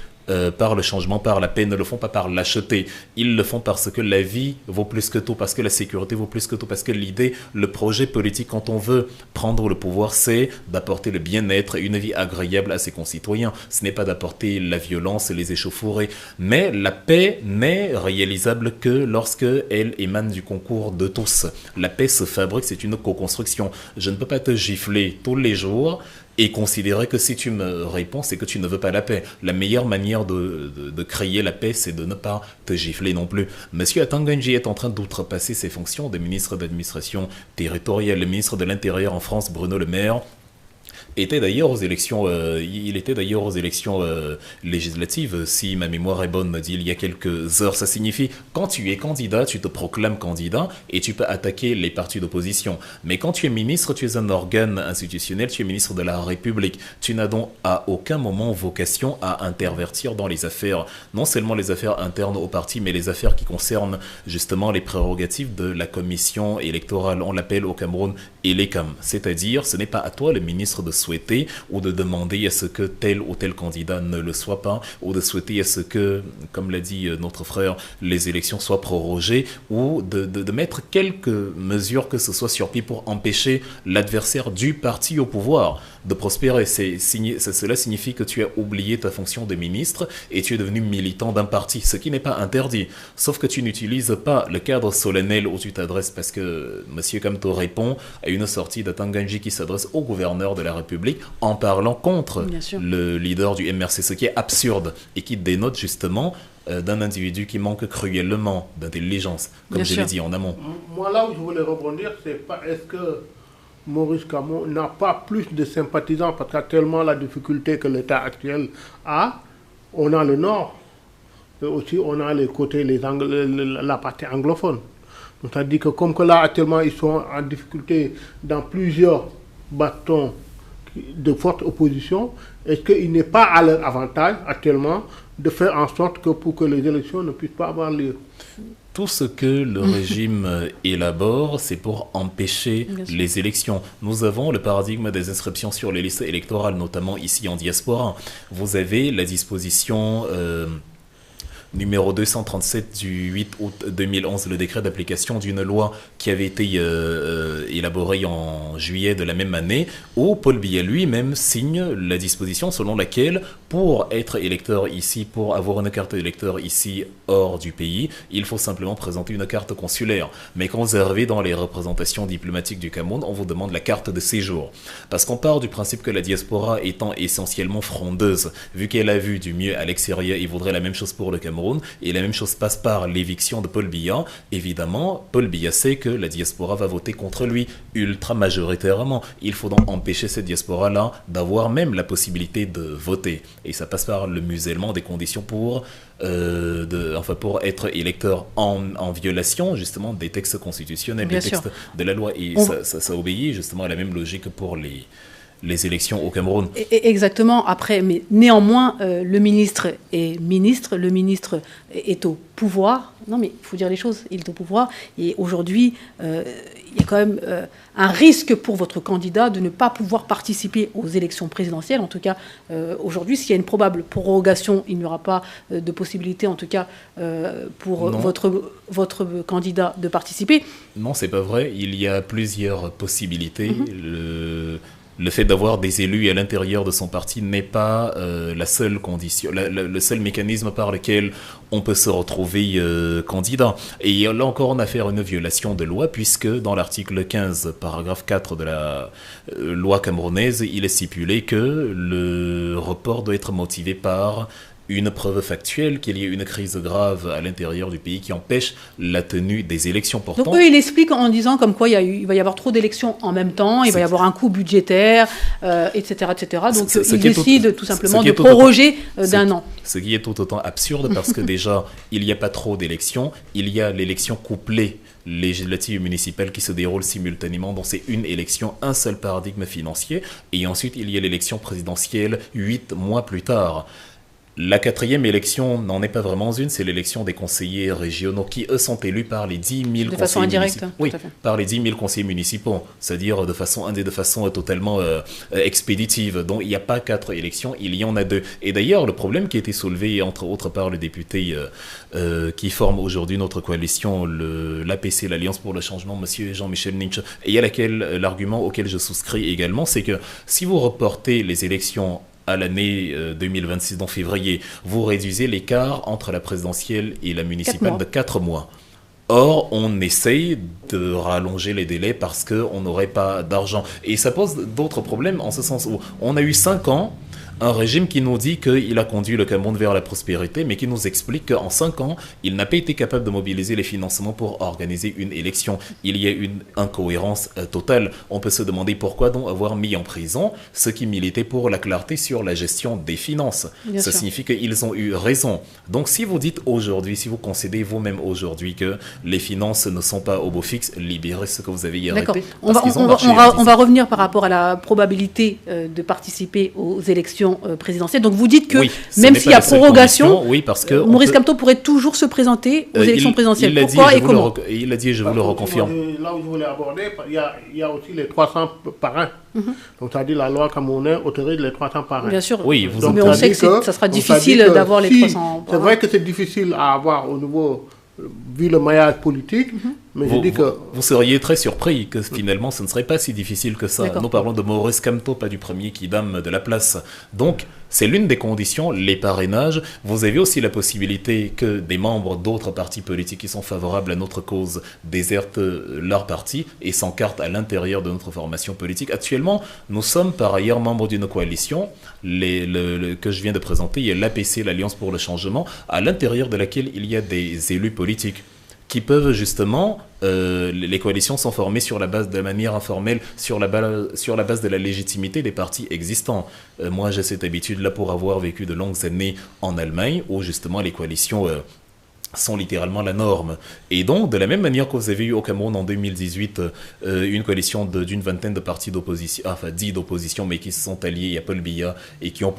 par le changement, par la paix, ne le font pas par l'acheter. Ils le font parce que la vie vaut plus que tout, parce que la sécurité vaut plus que tout, parce que l'idée, le projet politique, quand on veut prendre le pouvoir, c'est d'apporter le bien-être et une vie agréable à ses concitoyens. Ce n'est pas d'apporter la violence et les échauffourées. Mais la paix n'est réalisable que lorsque elle émane du concours de tous. La paix se fabrique, c'est une co-construction. Je ne peux pas te gifler tous les jours et considérer que si tu me réponds, c'est que tu ne veux pas la paix. La meilleure manière de créer la paix, c'est de ne pas te gifler non plus. Monsieur Atanga-Nji est en train d'outrepasser ses fonctions de ministre d'administration territoriale. Le ministre de l'Intérieur en France, Bruno Le Maire, était d'ailleurs aux élections, législatives, si ma mémoire est bonne, dit il y a quelques heures. Ça signifie, quand tu es candidat, tu te proclames candidat et tu peux attaquer les partis d'opposition. Mais quand tu es ministre, tu es un organe institutionnel, tu es ministre de la République. Tu n'as donc à aucun moment vocation à intervertir dans les affaires, non seulement les affaires internes au parti, mais les affaires qui concernent justement les prérogatives de la commission électorale. On l'appelle au Cameroun ELECAM, c'est-à-dire ce n'est pas à toi le ministre de souhaiter ou de demander à ce que tel ou tel candidat ne le soit pas, ou de souhaiter à ce que, comme l'a dit notre frère, les élections soient prorogées, ou de mettre quelques mesures que ce soit sur pied pour empêcher l'adversaire du parti au pouvoir de prospérer. Cela signifie que tu as oublié ta fonction de ministre et tu es devenu militant d'un parti, ce qui n'est pas interdit, sauf que tu n'utilises pas le cadre solennel où tu t'adresses, parce que M. Kamto répond à une sortie d'Atanga-Nji qui s'adresse au gouverneur de la République en parlant contre le leader du MRC, ce qui est absurde et qui dénote justement d'un individu qui manque cruellement d'intelligence, comme je l'ai dit en amont. Moi, là où je voulais rebondir, c'est pas est-ce que Maurice Kamto n'a pas plus de sympathisants, parce qu'actuellement, la difficulté que l'État actuel a, on a le Nord, et aussi on a les côtés, la partie anglophone. Donc, c'est-à-dire que comme que là, actuellement, ils sont en difficulté dans plusieurs bâtons de forte opposition, est-ce qu'il n'est pas à leur avantage actuellement de faire en sorte que pour que les élections ne puissent pas avoir lieu? Tout ce que le régime élabore, c'est pour empêcher les élections. Nous avons le paradigme des inscriptions sur les listes électorales, notamment ici en diaspora. Vous avez la disposition numéro 237 du 8 août 2011, le décret d'application d'une loi qui avait été élaborée en juillet de la même année, où Paul Biya lui-même signe la disposition selon laquelle, pour être électeur ici, pour avoir une carte d'électeur ici hors du pays, il faut simplement présenter une carte consulaire. Mais quand vous arrivez dans les représentations diplomatiques du Cameroun, on vous demande la carte de séjour. Parce qu'on part du principe que la diaspora étant essentiellement frondeuse, vu qu'elle a vu du mieux à l'extérieur, il vaudrait la même chose pour le Cameroun, et la même chose passe par l'éviction de Paul Biya. Évidemment, Paul Biya sait que la diaspora va voter contre lui ultra majoritairement. Il faut donc empêcher cette diaspora-là d'avoir même la possibilité de voter. Et ça passe par le musellement des conditions pour pour être électeur en violation justement des textes constitutionnels, des textes de la loi. Et ça obéit justement à la même logique pour les élections au Cameroun. Exactement. Après, mais néanmoins, le ministre est au pouvoir. Non, mais il faut dire les choses. Il est au pouvoir. Et aujourd'hui, il y a quand même un risque pour votre candidat de ne pas pouvoir participer aux élections présidentielles. En tout cas, aujourd'hui, s'il y a une probable prorogation, il n'y aura pas de possibilité, en tout cas, pour votre candidat de participer. Non, c'est pas vrai. Il y a plusieurs possibilités. Le fait d'avoir des élus à l'intérieur de son parti n'est pas la seule condition, le seul mécanisme par lequel on peut se retrouver candidat. Et là encore, on a affaire à une violation de loi, puisque dans l'article 15, paragraphe 4 de la loi camerounaise, il est stipulé que le report doit être motivé par une preuve factuelle qu'il y ait une crise grave à l'intérieur du pays qui empêche la tenue des élections. Pourtant, donc eux, ils expliquent en disant comme quoi il va y avoir trop d'élections en même temps, il va y avoir un coût budgétaire, etc., etc. Donc ils décident tout simplement de proroger d'un an. Ce qui est tout autant absurde parce que déjà, il n'y a pas trop d'élections, il y a l'élection couplée législative et municipale qui se déroule simultanément, donc c'est une élection, un seul paradigme financier, et ensuite il y a l'élection présidentielle 8 mois plus tard. La quatrième élection n'en est pas vraiment une, c'est l'élection des conseillers régionaux qui, eux, sont élus par les 10 000 conseillers municipaux. De façon indirecte. Oui, par les 10 000 conseillers municipaux, c'est-à-dire de façon totalement expéditive. Donc il n'y a pas 4 élections, il y en a 2. Et d'ailleurs, le problème qui a été soulevé, entre autres, par le député qui forme aujourd'hui notre coalition, l'APC, l'Alliance pour le Changement, M. Jean-Michel Ninch, et l'argument auquel je souscris également, c'est que si vous reportez les élections à l'année 2026, en février, vous réduisez l'écart entre la présidentielle et la municipale de 4 mois. Or, on essaye de rallonger les délais parce qu'on n'aurait pas d'argent. Et ça pose d'autres problèmes en ce sens où on a eu 5 ans, un régime qui nous dit qu'il a conduit le Cameroun vers la prospérité, mais qui nous explique qu'en 5 ans, il n'a pas été capable de mobiliser les financements pour organiser une élection. Il y a une incohérence totale. On peut se demander pourquoi donc avoir mis en prison ceux qui militaient pour la clarté sur la gestion des finances. Ça signifie qu'ils ont eu raison. Donc si vous dites aujourd'hui, si vous concédez vous-même aujourd'hui que les finances ne sont pas au beau fixe, libérez ce que vous avez arrêté. D'accord. On va revenir par rapport à la probabilité de participer aux élections présidentielle. Donc vous dites que même s'il y a prorogation, parce que Maurice Kamto pourrait toujours se présenter aux élections présidentielles. Pourquoi et comment? Il a dit, je vous le reconfirme. Là où je voulais aborder, il y a aussi les 300 parrains. Donc ça dit la loi camerounaise autorise les 300 parrains. Bien sûr, oui, mais on sait que ça sera difficile d'avoir les 300 parrains. C'est vrai que c'est difficile à avoir au niveau, vu le maillage politique, mais je dis que... Vous seriez très surpris que finalement ce ne serait pas si difficile que ça. Nous parlons de Maurice Kamto, pas du premier kidam de la place. Donc, c'est l'une des conditions, les parrainages. Vous avez aussi la possibilité que des membres d'autres partis politiques qui sont favorables à notre cause désertent leur parti et s'encartent à l'intérieur de notre formation politique. Actuellement, nous sommes par ailleurs membres d'une coalition que je viens de présenter. Il y a l'APC, l'Alliance pour le Changement, à l'intérieur de laquelle il y a des élus politiques qui peuvent justement, les coalitions sont formées sur la base de manière informelle, sur la base de la légitimité des partis existants. Moi, j'ai cette habitude-là pour avoir vécu de longues années en Allemagne, où justement les coalitions sont littéralement la norme. Et donc, de la même manière que vous avez eu au Cameroun en 2018 une coalition d'une vingtaine de partis d'opposition, enfin 10 d'opposition, mais qui se sont alliés à Paul Biya et qui ont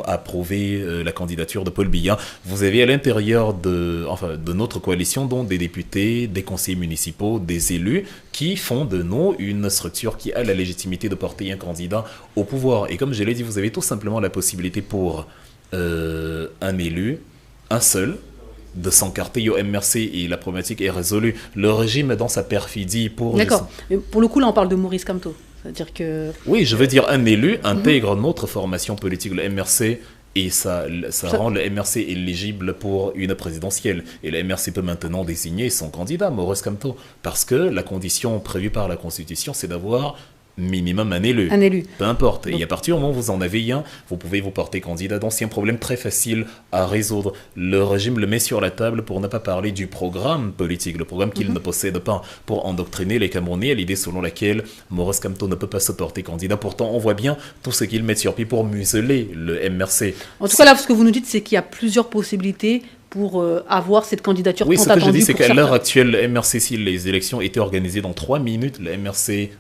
approuvé la candidature de Paul Biya, vous avez à l'intérieur de notre coalition donc des députés, des conseillers municipaux, des élus qui font de nous une structure qui a la légitimité de porter un candidat au pouvoir. Et comme je l'ai dit, vous avez tout simplement la possibilité pour un élu, un seul, de s'encarter au MRC et la problématique est résolue. Le régime est dans sa perfidie pour... D'accord. Mais pour le coup, là, on parle de Maurice Kamto. C'est-à-dire que... Oui, je veux dire, un élu intègre notre formation politique, le MRC, et ça rend le MRC éligible pour une présidentielle. Et le MRC peut maintenant désigner son candidat, Maurice Kamto, parce que la condition prévue par la Constitution, c'est d'avoir minimum un élu. Un élu. Peu importe. Et à partir du moment où vous en avez un, vous pouvez vous porter candidat. Donc c'est un problème très facile à résoudre. Le régime le met sur la table pour ne pas parler du programme politique, le programme qu'il ne possède pas, pour endoctriner les Camerounais à l'idée selon laquelle Maurice Kamto ne peut pas se porter candidat. Pourtant, on voit bien tout ce qu'il met sur pied pour museler le MRC. En tout cas, là, ce que vous nous dites, c'est qu'il y a plusieurs possibilités pour avoir cette candidature tant attendue. Oui, ce que je dis, c'est qu'à l'heure actuelle, le MRC, si les élections étaient organisées dans 3 minutes, le MRC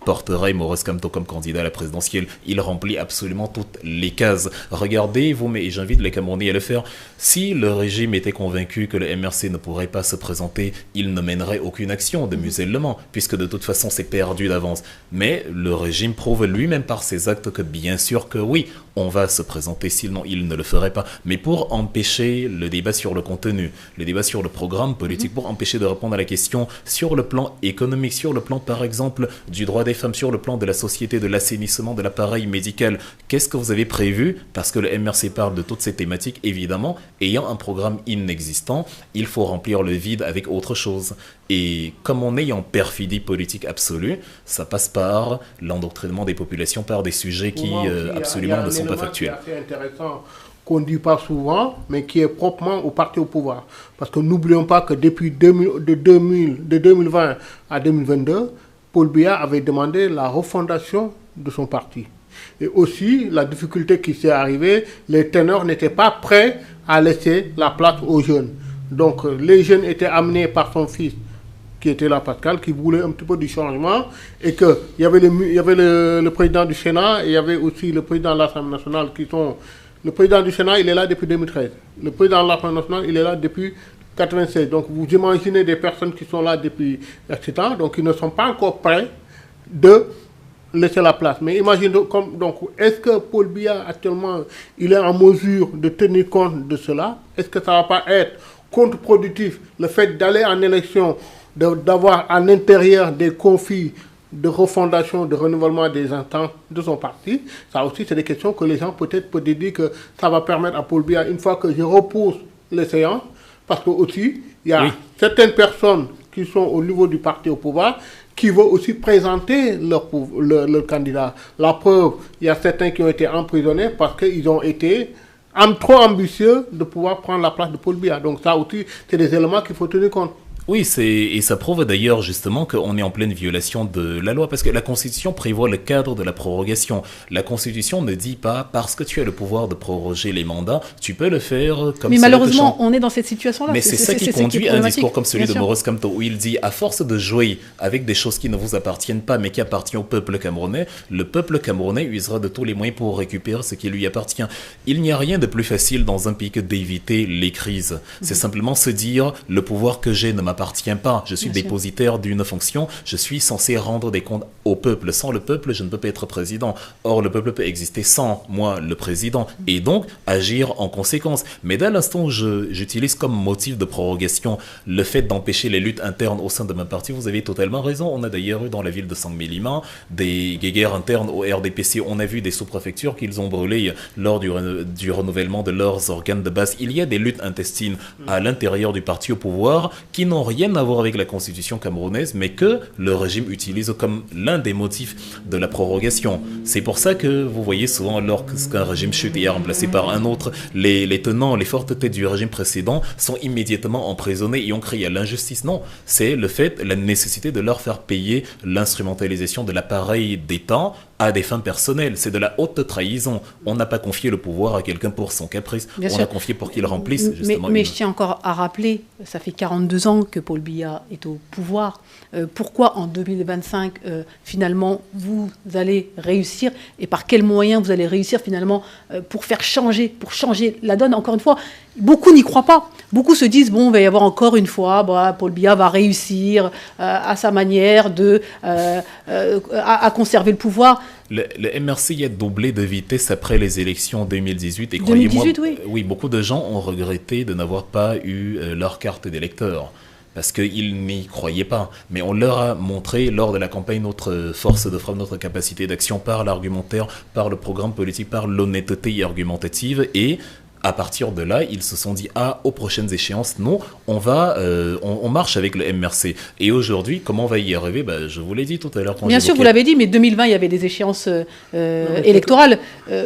porterait Maurice Kamto comme candidat à la présidentielle. Il remplit absolument toutes les cases. Regardez, et j'invite les Camerounais à le faire, si le régime était convaincu que le MRC ne pourrait pas se présenter, il ne mènerait aucune action de musellement, puisque de toute façon c'est perdu d'avance. Mais le régime prouve lui-même par ses actes que bien sûr que oui, on va se présenter, sinon il ne le ferait pas. Mais pour empêcher le débat sur le contenu, le débat sur le programme politique, pour empêcher de répondre à la question sur le plan économique, sur le plan par exemple du droit des femmes, sur le plan de la société, de l'assainissement, de l'appareil médical, qu'est-ce que vous avez prévu? Parce que le MRC parle de toutes ces thématiques, évidemment, ayant un programme inexistant, il faut remplir le vide avec autre chose. Et comme on est en perfidie politique absolue, ça passe par l'endoctrinement des populations par des sujets qui absolument ne sont pas factuels. C'est intéressant qu'on ne dit pas souvent, mais qui est proprement au parti au pouvoir. Parce que n'oublions pas que depuis de 2020 à 2022, Paul Biya avait demandé la refondation de son parti. Et aussi, la difficulté qui s'est arrivée, les ténors n'étaient pas prêts à laisser la place aux jeunes. Donc, les jeunes étaient amenés par son fils, qui était là, Pascal, qui voulait un petit peu du changement, et qu'il y avait le président du Sénat, et il y avait aussi le président de l'Assemblée nationale, le président du Sénat, il est là depuis 2013. Le président de l'Assemblée nationale, il est là depuis 96. Donc, vous imaginez des personnes qui sont là depuis, etc. Donc, ils ne sont pas encore prêts de laisser la place. Mais imaginez, est-ce que Paul Biya, actuellement, il est en mesure de tenir compte de cela? Est-ce que ça ne va pas être contre-productif, le fait d'aller en élection, d'avoir à l'intérieur des conflits de refondation, de renouvellement des instances de son parti? Ça aussi, c'est des questions que les gens peut-être peuvent dire que ça va permettre à Paul Biya, une fois que je repousse les séances, parce que aussi, il y a certaines personnes qui sont au niveau du parti au pouvoir qui veulent aussi présenter leur candidat. La preuve, il y a certains qui ont été emprisonnés parce qu'ils ont été trop ambitieux de pouvoir prendre la place de Paul Biya. Donc ça aussi, c'est des éléments qu'il faut tenir compte. Oui, et ça prouve d'ailleurs justement qu'on est en pleine violation de la loi, parce que la Constitution prévoit le cadre de la prorogation. La Constitution ne dit pas, parce que tu as le pouvoir de proroger les mandats, tu peux le faire comme ça. Mais malheureusement, on est dans cette situation-là. Mais c'est ça qui conduit à un discours comme celui de Maurice Kamto, où il dit, à force de jouer avec des choses qui ne vous appartiennent pas, mais qui appartiennent au peuple camerounais, le peuple camerounais usera de tous les moyens pour récupérer ce qui lui appartient. Il n'y a rien de plus facile dans un pays que d'éviter les crises. C'est simplement se dire, le pouvoir que j'ai ne m'appartient pas, je suis dépositaire d'une fonction, je suis censé rendre des comptes au peuple. Sans le peuple, je ne peux pas être président. Or, le peuple peut exister sans moi, le président, et donc agir en conséquence. Mais dès l'instant où j'utilise comme motif de prorogation le fait d'empêcher les luttes internes au sein de ma parti, vous avez totalement raison. On a d'ailleurs eu dans la ville de Sangmélima des guéguerres internes au RDPC. On a vu des sous-préfectures qu'ils ont brûlées lors du renouvellement de leurs organes de base. Il y a des luttes intestines à l'intérieur du parti au pouvoir qui n'ont rien à voir avec la constitution camerounaise, mais que le régime utilise comme l'un des motifs de la prorogation. C'est pour ça que vous voyez souvent, lorsqu'un régime chute et est remplacé par un autre, les tenants, les fortes têtes du régime précédent sont immédiatement emprisonnés et on crie à l'injustice. Non, c'est la nécessité de leur faire payer l'instrumentalisation de l'appareil d'État à des fins personnelles. C'est de la haute trahison. On n'a pas confié le pouvoir à quelqu'un pour son caprice. On l'a confié pour qu'il remplisse justement. Mais je tiens encore à rappeler, ça fait 42 ans que Paul Biya est au pouvoir. Pourquoi en 2025, finalement, vous allez réussir et par quels moyens vous allez réussir finalement pour changer la donne? Encore une fois, beaucoup n'y croient pas. Beaucoup se disent, bon, il va y avoir encore une fois, Paul Biya va réussir à sa manière à conserver le pouvoir. Le MRC a doublé de vitesse après les élections 2018. Et croyez-moi, oui, beaucoup de gens ont regretté de n'avoir pas eu leur carte d'électeur. parce qu'ils n'y croyaient pas. Mais on leur a montré lors de la campagne notre force de frappe, notre capacité d'action par l'argumentaire, par le programme politique, par l'honnêteté argumentative, et à partir de là, ils se sont dit, aux prochaines échéances, non, on marche avec le MRC. Et aujourd'hui, comment on va y arriver? Je vous l'ai dit tout à l'heure. Bien sûr, vous l'avez dit, mais 2020, il y avait des échéances électorales.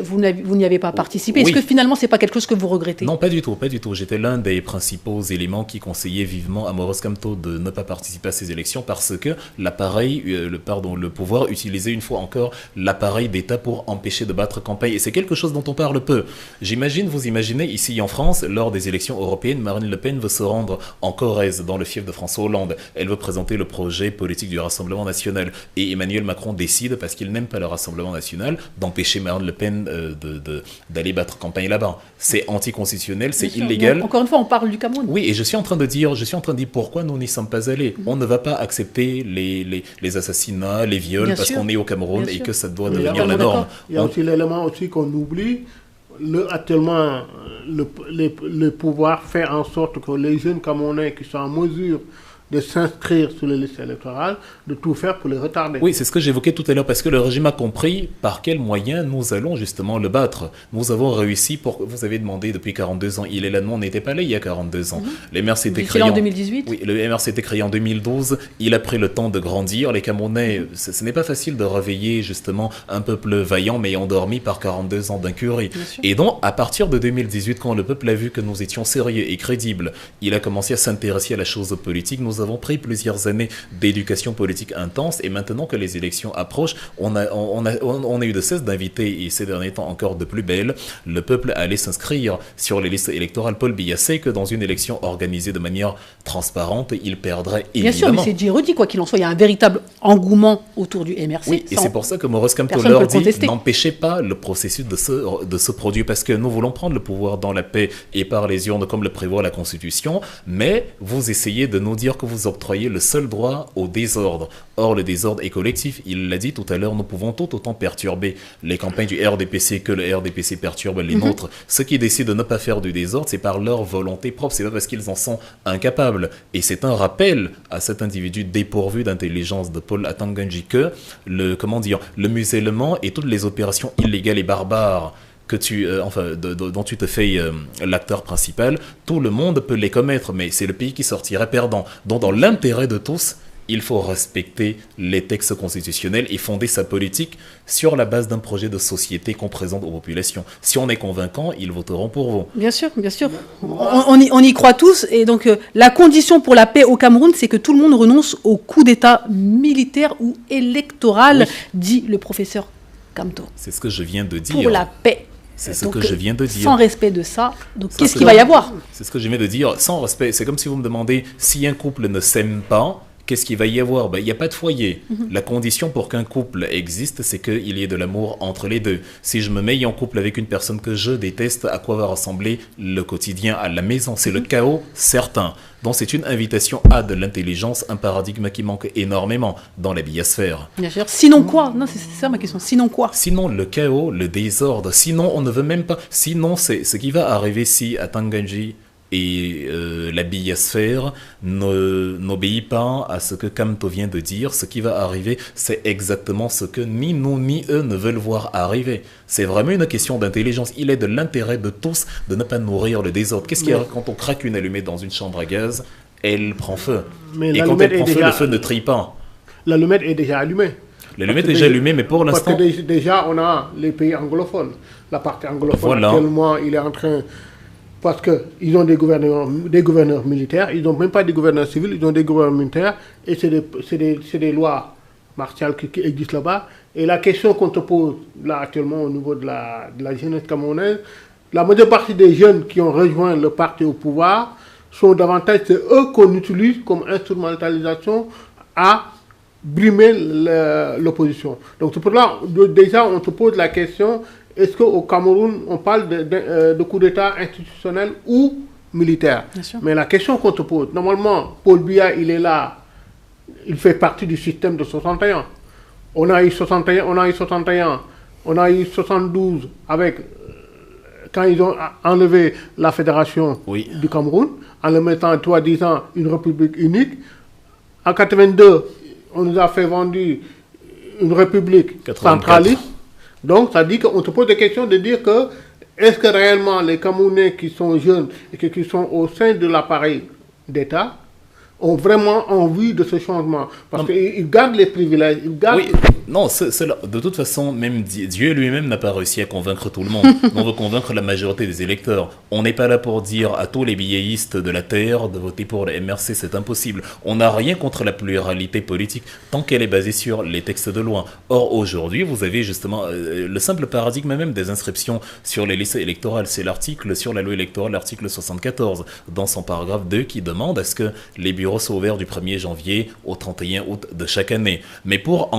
Vous n'y avez pas participé. Est-ce que finalement, c'est pas quelque chose que vous regrettez? Non, pas du tout, pas du tout. J'étais l'un des principaux éléments qui conseillait vivement à Maurice Kamto de ne pas participer à ces élections parce que le pouvoir utilisait une fois encore l'appareil d'État pour empêcher de battre campagne. Et c'est quelque chose dont on parle peu. Vous imaginez ici en France, lors des élections européennes, Marine Le Pen veut se rendre en Corrèze, dans le fief de François Hollande. Elle veut présenter le projet politique du Rassemblement national. Et Emmanuel Macron décide, parce qu'il n'aime pas le Rassemblement national, d'empêcher Marine Le Pen d'aller battre campagne là-bas. C'est anticonstitutionnel, c'est illégal. Encore une fois, on parle du Cameroun. Oui, et je suis en train de dire pourquoi nous n'y sommes pas allés. On ne va pas accepter les assassinats, les viols, parce qu'on est au Cameroun et que ça doit devenir la norme. Il y a aussi l'élément aussi qu'on oublie. Actuellement, le pouvoir fait en sorte que les jeunes Camerounais qui sont en mesure de s'inscrire sur les listes électorales, de tout faire pour les retarder. Oui, c'est ce que j'évoquais tout à l'heure, parce que le régime a compris par quels moyens nous allons justement le battre. Nous avons réussi, vous avez demandé depuis 42 ans, il est là, nous on n'était pas là il y a 42 ans. Le MRC était créé en 2018. Oui, le MRC était créé en 2012, il a pris le temps de grandir. Les Camerounais, ce n'est pas facile de réveiller justement un peuple vaillant mais endormi par 42 ans d'incurie. Et donc, à partir de 2018, quand le peuple a vu que nous étions sérieux et crédibles, il a commencé à s'intéresser à la chose politique. Nous avons pris plusieurs années d'éducation politique intense et maintenant que les élections approchent, on a eu de cesse d'inviter, et ces derniers temps encore de plus belle, le peuple à aller s'inscrire sur les listes électorales. Paul Biya sait que dans une élection organisée de manière transparente, il perdrait évidemment. Bien sûr, mais c'est dit redit, quoi qu'il en soit, il y a un véritable engouement autour du MRC. Oui, et c'est pour ça que Maurice Kamto leur dit, n'empêchez pas le processus de se produire, parce que nous voulons prendre le pouvoir dans la paix et par les urnes comme le prévoit la Constitution, mais vous essayez de nous dire que vous octroyez le seul droit au désordre. Or, le désordre est collectif. Il l'a dit tout à l'heure, nous pouvons tout autant perturber les campagnes du RDPC que le RDPC perturbe les nôtres. Ceux qui décident de ne pas faire du désordre, c'est par leur volonté propre, c'est pas parce qu'ils en sont incapables. Et c'est un rappel à cet individu dépourvu d'intelligence de Paul Atanganji que le musellement et toutes les opérations illégales et barbares dont tu te fais l'acteur principal, tout le monde peut les commettre, mais c'est le pays qui sortirait perdant. Donc, dans l'intérêt de tous, il faut respecter les textes constitutionnels et fonder sa politique sur la base d'un projet de société qu'on présente aux populations. Si on est convaincant, ils voteront pour vous. Bien sûr, bien sûr. On y croit tous. Et donc, la condition pour la paix au Cameroun, c'est que tout le monde renonce au coup d'État militaire ou électoral, dit le professeur Kamto. C'est ce que je viens de dire. Pour la paix. C'est ce que je viens de dire. Sans respect de ça, donc qu'est-ce qu'il va y avoir? C'est ce que je viens de dire. Sans respect, c'est comme si vous me demandez si un couple ne s'aime pas, qu'est-ce qu'il va y avoir? Il n'y a pas de foyer. La condition pour qu'un couple existe, c'est qu'il y ait de l'amour entre les deux. Si je me mets en couple avec une personne que je déteste, à quoi va ressembler le quotidien à la maison? C'est le chaos certain. Donc c'est une invitation à de l'intelligence, un paradigme qui manque énormément dans la biosphère. Bien sûr. Sinon quoi? Non, c'est ça ma question. Sinon quoi? Sinon le chaos, le désordre. Sinon on ne veut même pas. Sinon c'est ce qui va arriver si Atanganji et la biosphère n'obéit pas à ce que Kamto vient de dire. Ce qui va arriver, c'est exactement ce que ni nous ni eux ne veulent voir arriver. C'est vraiment une question d'intelligence. Il est de l'intérêt de tous de ne pas nourrir le désordre. Qu'est-ce qu'il y a quand on craque une allumette dans une chambre à gaz? Elle prend feu. Et quand elle prend feu, le feu ne trille pas. L'allumette est déjà allumée. L'allumette est déjà allumée, mais pour l'instant... Parce que déjà, on a les pays anglophones. La partie anglophone, actuellement, il est en train... Parce qu'ils ont des gouverneurs militaires, ils n'ont même pas des gouverneurs civils, ils ont des gouverneurs militaires, et c'est des lois martiales qui existent là-bas. Et la question qu'on te pose là actuellement au niveau de la jeunesse camerounaise, la majeure partie des jeunes qui ont rejoint le parti au pouvoir sont davantage, c'est eux qu'on utilise comme instrumentalisation à brimer l'opposition. Donc c'est pour là, déjà on te pose la question... Est-ce qu'au Cameroun, on parle de coup d'État institutionnel ou militaire? Mais la question qu'on te pose, normalement, Paul Biya, il est là, il fait partie du système de 61. On a eu 61, on a eu 72 avec quand ils ont enlevé la fédération Oui. du Cameroun, en le mettant, toi disant, une république unique, en 82, on nous a fait vendre une république 84. centraliste. Donc, ça dit qu'on te pose des questions de dire que est-ce que réellement les Camerounais qui sont jeunes et qui sont au sein de l'appareil d'État ont vraiment envie de ce changement? Parce qu'ils gardent les privilèges, ils gardent... Oui, non, de toute façon, même Dieu lui-même n'a pas réussi à convaincre tout le monde. On veut convaincre la majorité des électeurs. On n'est pas là pour dire à tous les billettistes de la Terre de voter pour le MRC, c'est impossible. On n'a rien contre la pluralité politique tant qu'elle est basée sur les textes de loi. Or, aujourd'hui, vous avez justement le simple paradigme même des inscriptions sur les listes électorales. C'est l'article sur la loi électorale, l'article 74, dans son paragraphe 2, qui demande à ce que les bureaux soient ouverts du 1er janvier au 31 août de chaque année. Mais pour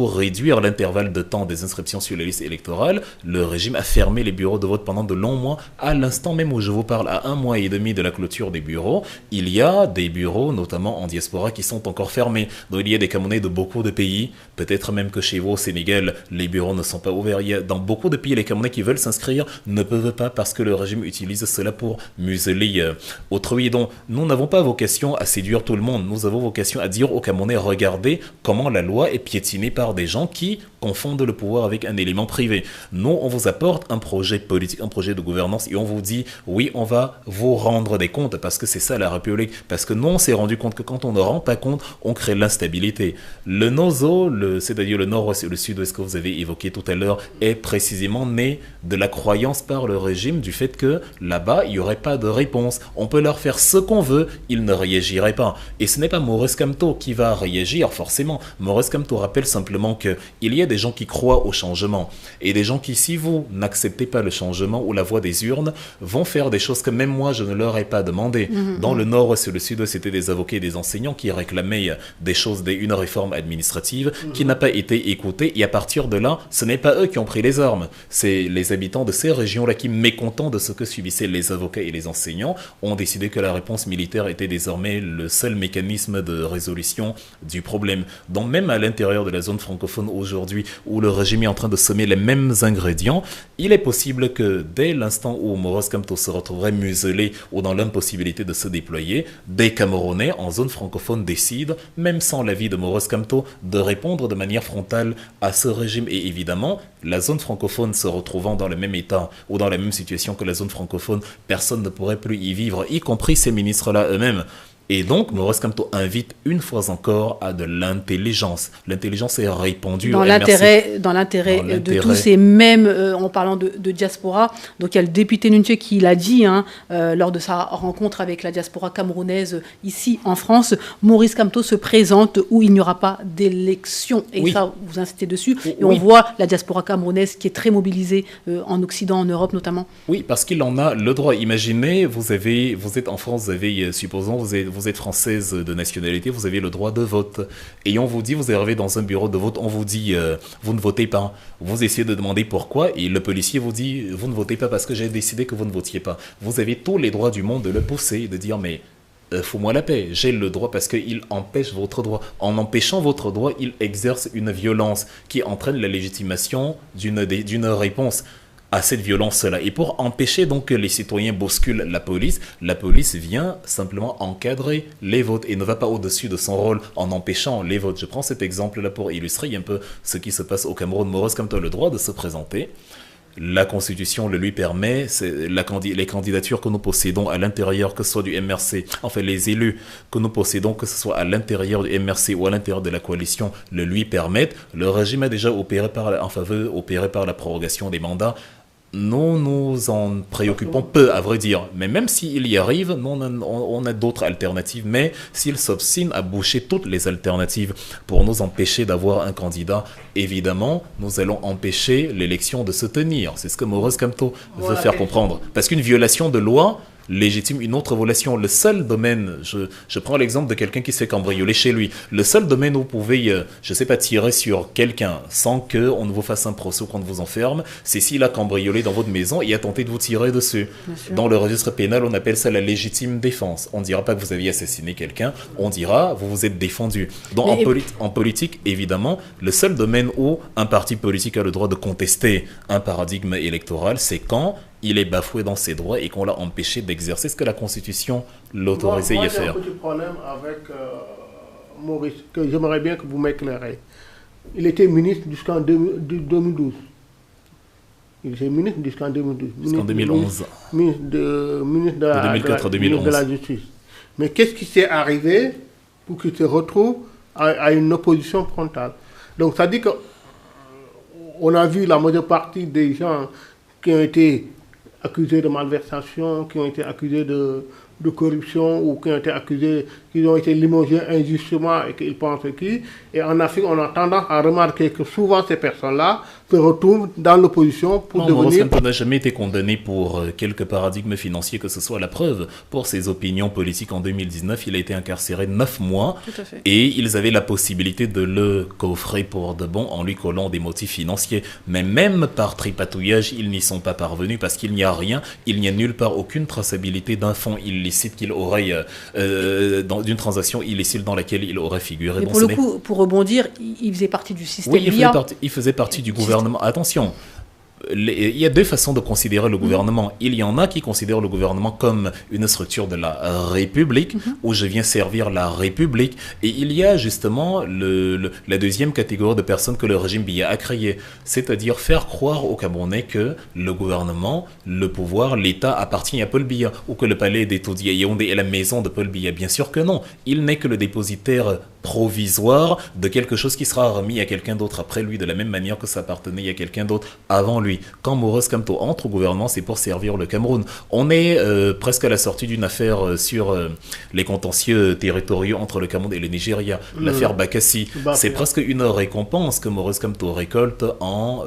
réduire l'intervalle de temps des inscriptions sur les listes électorales, le régime a fermé les bureaux de vote pendant de longs mois. À l'instant même où je vous parle, à 1 mois et demi de la clôture des bureaux, il y a des bureaux, notamment en diaspora, qui sont encore fermés. Donc il y a des Camerounais de beaucoup de pays, peut-être même que chez vous au Sénégal, les bureaux ne sont pas ouverts. Dans beaucoup de pays, les Camerounais qui veulent s'inscrire ne peuvent pas parce que le régime utilise cela pour museler autrui. Donc nous n'avons pas vocation à séduire tout le monde. Nous avons vocation à dire aux Camerounais, regardez comment la loi est piétinée par des gens qui confondent le pouvoir avec un élément privé. Nous, on vous apporte un projet politique, un projet de gouvernance et on vous dit, oui, on va vous rendre des comptes parce que c'est ça la République. Parce que nous, on s'est rendu compte que quand on ne rend pas compte, on crée l'instabilité. Le NOZO, c'est-à-dire le nord-ouest et le sud-ouest que vous avez évoqué tout à l'heure, est précisément né de la croyance par le régime du fait que là-bas, il n'y aurait pas de réponse. On peut leur faire ce qu'on veut, ils ne réagiraient pas. Et ce n'est pas Maurice Kamto qui va réagir forcément. Maurice Kamto rappelle simplement qu'il y a des gens qui croient au changement et des gens qui, si vous n'acceptez pas le changement ou la voie des urnes, vont faire des choses que même moi je ne leur ai pas demandé. Dans le nord et le sud, c'était des avocats et des enseignants qui réclamaient des choses, une réforme administrative qui n'a pas été écoutée et à partir de là, ce n'est pas eux qui ont pris les armes, c'est les habitants de ces régions-là qui, mécontents de ce que subissaient les avocats et les enseignants, ont décidé que la réponse militaire était désormais le seul mécanisme de résolution du problème. Donc même à l'intérieur de la zone francophone aujourd'hui, où le régime est en train de semer les mêmes ingrédients, il est possible que dès l'instant où Maurice Kamto se retrouverait muselé ou dans l'impossibilité de se déployer, des Camerounais en zone francophone décident, même sans l'avis de Maurice Kamto, de répondre de manière frontale à ce régime. Et évidemment, la zone francophone se retrouvant dans le même état ou dans la même situation que la zone francophone, personne ne pourrait plus y vivre, y compris ces ministres-là eux-mêmes. Et donc, Maurice Kamto invite une fois encore à de l'intelligence. L'intelligence est répandue. Dans l'intérêt de tous, et même en parlant de diaspora. Donc, il y a le député Nunche qui l'a dit lors de sa rencontre avec la diaspora camerounaise ici en France. Maurice Kamto se présente où il n'y aura pas d'élection. Et oui, ça, vous insistez dessus. Et oui, on voit la diaspora camerounaise qui est très mobilisée en Occident, en Europe notamment. Oui, parce qu'il en a le droit. Imaginez, vous êtes en France, supposons, vous êtes française de nationalité, vous avez le droit de vote. Et on vous dit, vous arrivez dans un bureau de vote, on vous dit, vous ne votez pas. Vous essayez de demander pourquoi, et le policier vous dit, vous ne votez pas parce que j'ai décidé que vous ne votiez pas. Vous avez tous les droits du monde de le pousser, de dire, mais fous-moi la paix, j'ai le droit parce qu'il empêche votre droit. En empêchant votre droit, il exerce une violence qui entraîne la légitimation d'une réponse à cette violence-là. Et pour empêcher donc que les citoyens bousculent la police vient simplement encadrer les votes et ne va pas au-dessus de son rôle en empêchant les votes. Je prends cet exemple-là pour illustrer un peu ce qui se passe au Cameroun. Maurice Kamto a le droit de se présenter. La Constitution le lui permet, les candidatures que nous possédons à l'intérieur, que ce soit du MRC, enfin les élus que nous possédons, que ce soit à l'intérieur du MRC ou à l'intérieur de la coalition, le lui permettent. Le régime a déjà opéré par la prorogation des mandats. Nous nous en préoccupons peu, à vrai dire. Mais même s'il y arrive, on a d'autres alternatives. Mais s'il s'obstine à boucher toutes les alternatives pour nous empêcher d'avoir un candidat, évidemment, nous allons empêcher l'élection de se tenir. C'est ce que Maurice Kamto veut faire comprendre. Parce qu'une violation de loi légitime une autre violation. Le seul domaine, je prends l'exemple de quelqu'un qui se fait cambrioler chez lui, le seul domaine où vous pouvez, je sais pas, tirer sur quelqu'un sans qu'on ne vous fasse un procès ou qu'on ne vous enferme, c'est s'il a cambriolé dans votre maison et a tenté de vous tirer dessus. Dans le registre pénal, on appelle ça la légitime défense. On ne dira pas que vous aviez assassiné quelqu'un, on dira vous vous êtes défendu. Donc en politique, évidemment, le seul domaine où un parti politique a le droit de contester un paradigme électoral, c'est quand il est bafoué dans ses droits et qu'on l'a empêché d'exercer ce que la Constitution l'autorisait à faire. J'ai un petit problème avec Maurice, que j'aimerais bien que vous m'éclairez. Il était ministre jusqu'en 2012. Il était ministre jusqu'en 2012. Jusqu'en 2011. Ministre de 2004 à 2011. De la Justice. Mais qu'est-ce qui s'est arrivé pour qu'il se retrouve à une opposition frontale? Donc ça dit qu'on a vu la majeure partie des gens qui ont été accusés de malversation, qui ont été accusés de corruption ou qui ont été accusés, qui ont été limogés injustement et qu'ils pensent qui. Et en Afrique, on a tendance à remarquer que souvent ces personnes-là se retrouvent dans l'opposition pour devenir... Maurice Kamto n'a jamais été condamné pour quelques paradigmes financiers, que ce soit la preuve. Pour ses opinions politiques en 2019, il a été incarcéré 9 mois. Tout à fait. Et ils avaient la possibilité de le coffrer pour de bon en lui collant des motifs financiers. Mais même par tripatouillage, ils n'y sont pas parvenus parce qu'il n'y a rien, il n'y a nulle part aucune traçabilité d'un fonds illicite qu'il aurait, d'une transaction illicite dans laquelle il aurait figuré. Mais pour le coup, pour rebondir, il faisait partie du système. Oui, il faisait partie du gouvernement. Attention, il y a deux façons de considérer le gouvernement. Il y en a qui considèrent le gouvernement comme une structure de la République, où je viens servir la République. Et il y a justement la deuxième catégorie de personnes que le régime Biya a créée. C'est-à-dire faire croire aux Camerounais que le gouvernement, le pouvoir, l'État appartient à Paul Biya, ou que le palais des Taudis à Yaoundé est la maison de Paul Biya. Bien sûr que non. Il n'est que le dépositaire provisoire de quelque chose qui sera remis à quelqu'un d'autre après lui, de la même manière que ça appartenait à quelqu'un d'autre avant lui. Quand Maurice Kamto entre au gouvernement, c'est pour servir le Cameroun. On est presque à la sortie d'une affaire sur les contentieux territoriaux entre le Cameroun et le Nigeria, l'affaire Bakassi. C'est presque une récompense que Maurice Kamto récolte en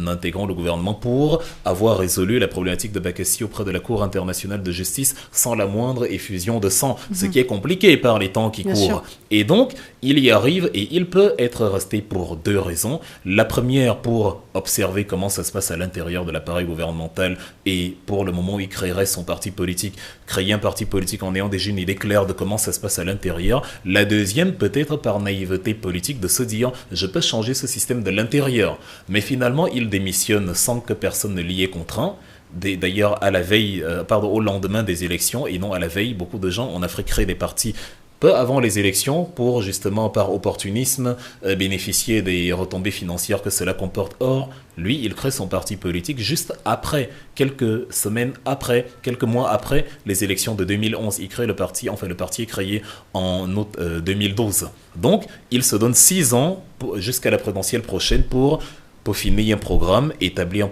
intégrant le gouvernement pour avoir résolu la problématique de Bakassi auprès de la Cour internationale de justice sans la moindre effusion de sang, ce qui est compliqué par les temps qui courent. Et donc, il y arrive et il peut être resté pour deux raisons. La première, pour observer comment ça se passe à l'intérieur de l'appareil gouvernemental et pour le moment où il créerait son parti politique, créer un parti politique en ayant déjà une idée claire de comment ça se passe à l'intérieur. La deuxième, peut-être par naïveté politique, de se dire je peux changer ce système de l'intérieur. Mais finalement, il démissionne sans que personne ne l'y ait contraint. D'ailleurs, à la veille, au lendemain des élections et non à la veille, beaucoup de gens en Afrique créent des partis peu avant les élections pour justement par opportunisme bénéficier des retombées financières que cela comporte. Or, lui, il crée son parti politique juste après, quelques semaines après, quelques mois après les élections de 2011. Il crée le parti, le parti est créé en août 2012. Donc, il se donne 6 ans jusqu'à la présidentielle prochaine pour peaufiner un programme, établir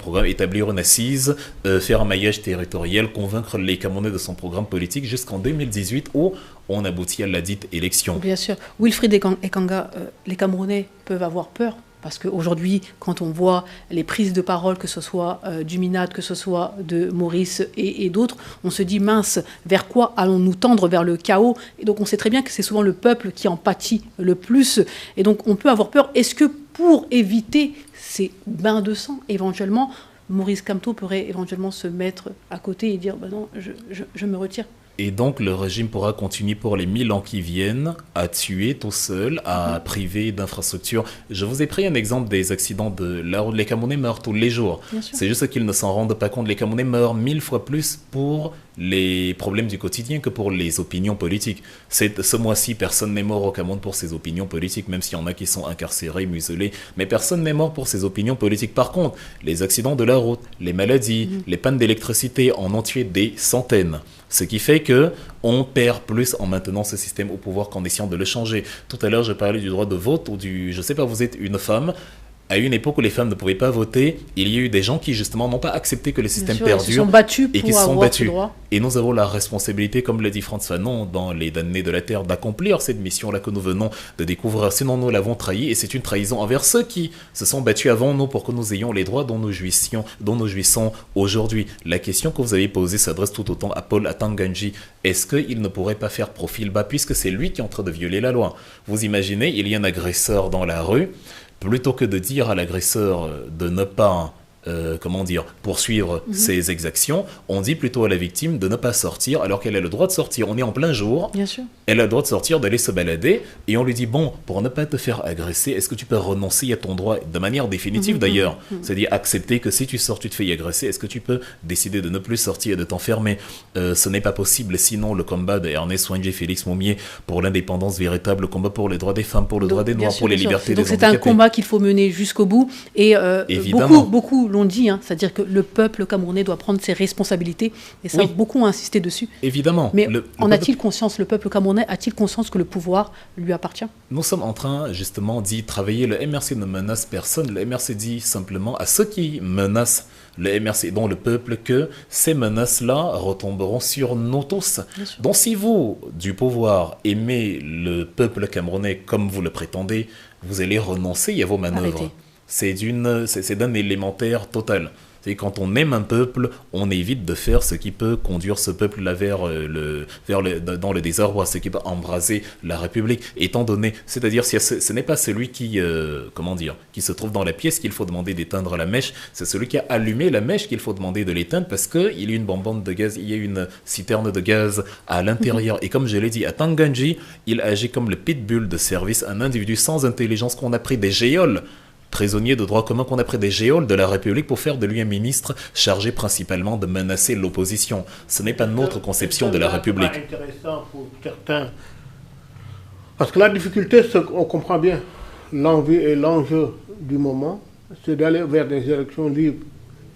une assise, faire un maillage territorial, convaincre les Camerounais de son programme politique jusqu'en 2018 où on aboutit à la dite élection. Bien sûr. Wilfried Ekanga, les Camerounais peuvent avoir peur parce qu'aujourd'hui, quand on voit les prises de parole, que ce soit du Minad, que ce soit de Maurice et d'autres, on se dit mince, vers quoi allons-nous tendre? Vers le chaos? Et donc on sait très bien que c'est souvent le peuple qui en pâtit le plus. Et donc on peut avoir peur. Est-ce que pour éviter ces bains de sang, éventuellement, Maurice Kamto pourrait éventuellement se mettre à côté et dire non, je me retire? Et donc le régime pourra continuer pour les 1000 ans qui viennent à tuer tout seul, à priver d'infrastructures. Je vous ai pris un exemple des accidents de la route. Les Camerounais meurent tous les jours. C'est juste qu'ils ne s'en rendent pas compte. Les Camerounais meurent 1000 fois plus pour les problèmes du quotidien que pour les opinions politiques. Ce mois-ci, personne n'est mort au Cameroun pour ses opinions politiques, même s'il y en a qui sont incarcérés, muselés. Mais personne n'est mort pour ses opinions politiques. Par contre, les accidents de la route, les maladies, les pannes d'électricité en ont tué des centaines. Ce qui fait que on perd plus en maintenant ce système au pouvoir qu'en essayant de le changer. Tout à l'heure, je parlais du droit de vote ou je sais pas, vous êtes une femme. À une époque où les femmes ne pouvaient pas voter, il y a eu des gens qui justement n'ont pas accepté que le système perdure et qui se sont battus. Et nous avons la responsabilité, comme l'a dit Frantz Fanon dans Les Damnés de la Terre, d'accomplir cette mission-là que nous venons de découvrir. Sinon, nous l'avons trahi et c'est une trahison envers ceux qui se sont battus avant nous pour que nous ayons les droits dont nous jouissons aujourd'hui. La question que vous avez posée s'adresse tout autant à Paul Atanganji. Est-ce qu'il ne pourrait pas faire profil bas puisque c'est lui qui est en train de violer la loi? Vous imaginez, il y a un agresseur dans la rue. Plutôt que de dire à l'agresseur de ne pas poursuivre ses exactions, on dit plutôt à la victime de ne pas sortir alors qu'elle a le droit de sortir. On est en plein jour, Bien sûr. elle a le droit de sortir, d'aller se balader, et on lui dit, bon, pour ne pas te faire agresser, est-ce que tu peux renoncer à ton droit, de manière définitive d'ailleurs, c'est-à-dire accepter que si tu sors, tu te fais agresser, est-ce que tu peux décider de ne plus sortir et de t'enfermer? Ce n'est pas possible, sinon le combat d'Ernest Ouangé, Félix Moumié pour l'indépendance véritable, le combat pour les droits des femmes, pour le droit des Noirs, pour les libertés des handicapés. Donc c'est un combat qu'il faut mener jusqu'au bout, et beaucoup l'ont dit, c'est-à-dire que le peuple camerounais doit prendre ses responsabilités, et ça, beaucoup ont insisté dessus. Évidemment. Mais a-t-il conscience, le peuple camerounais a-t-il conscience que le pouvoir lui appartient? Nous sommes en train justement d'y travailler. Le MRC ne menace personne, le MRC dit simplement à ceux qui menacent le MRC, dont le peuple, que ces menaces-là retomberont sur nous tous. Donc si vous, du pouvoir, aimez le peuple camerounais comme vous le prétendez, vous allez renoncer à vos manœuvres. C'est d'un élémentaire total. C'est quand on aime un peuple, on évite de faire ce qui peut conduire ce peuple-là dans le désordre, ce qui peut embraser la République. Étant donné, c'est-à-dire, ce n'est pas celui qui se trouve dans la pièce qu'il faut demander d'éteindre la mèche, c'est celui qui a allumé la mèche qu'il faut demander de l'éteindre, parce qu'il y a une bonbonne de gaz, il y a une citerne de gaz à l'intérieur. Et comme je l'ai dit, à Tanganji, il agit comme le pitbull de service, un individu sans intelligence qu'on a pris des géoles, prisonnier de droit commun, qu'on a pris des géoles de la République pour faire de lui un ministre chargé principalement de menacer l'opposition. Ce n'est pas notre conception de la République. C'est intéressant pour certains. Parce que la difficulté, on comprend bien, l'envie et l'enjeu du moment, c'est d'aller vers des élections libres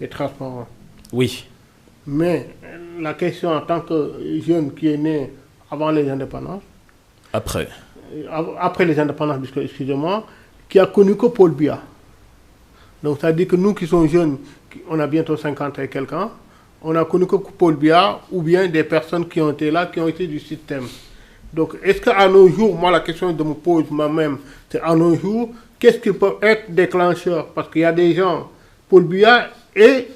et transparentes. Oui. Mais la question en tant que jeune qui est né avant les indépendances, après les indépendances, excusez-moi, qui a connu que Paul Biya. Donc, ça veut dire que nous qui sommes jeunes, on a bientôt 50 et quelques ans, on a connu que Paul Biya, ou bien des personnes qui ont été là, qui ont été du système. Donc, est-ce qu'à nos jours, moi, la question que je me pose moi-même, c'est à nos jours, qu'est-ce qui peut être déclencheur? Parce qu'il y a des gens, Paul Biya est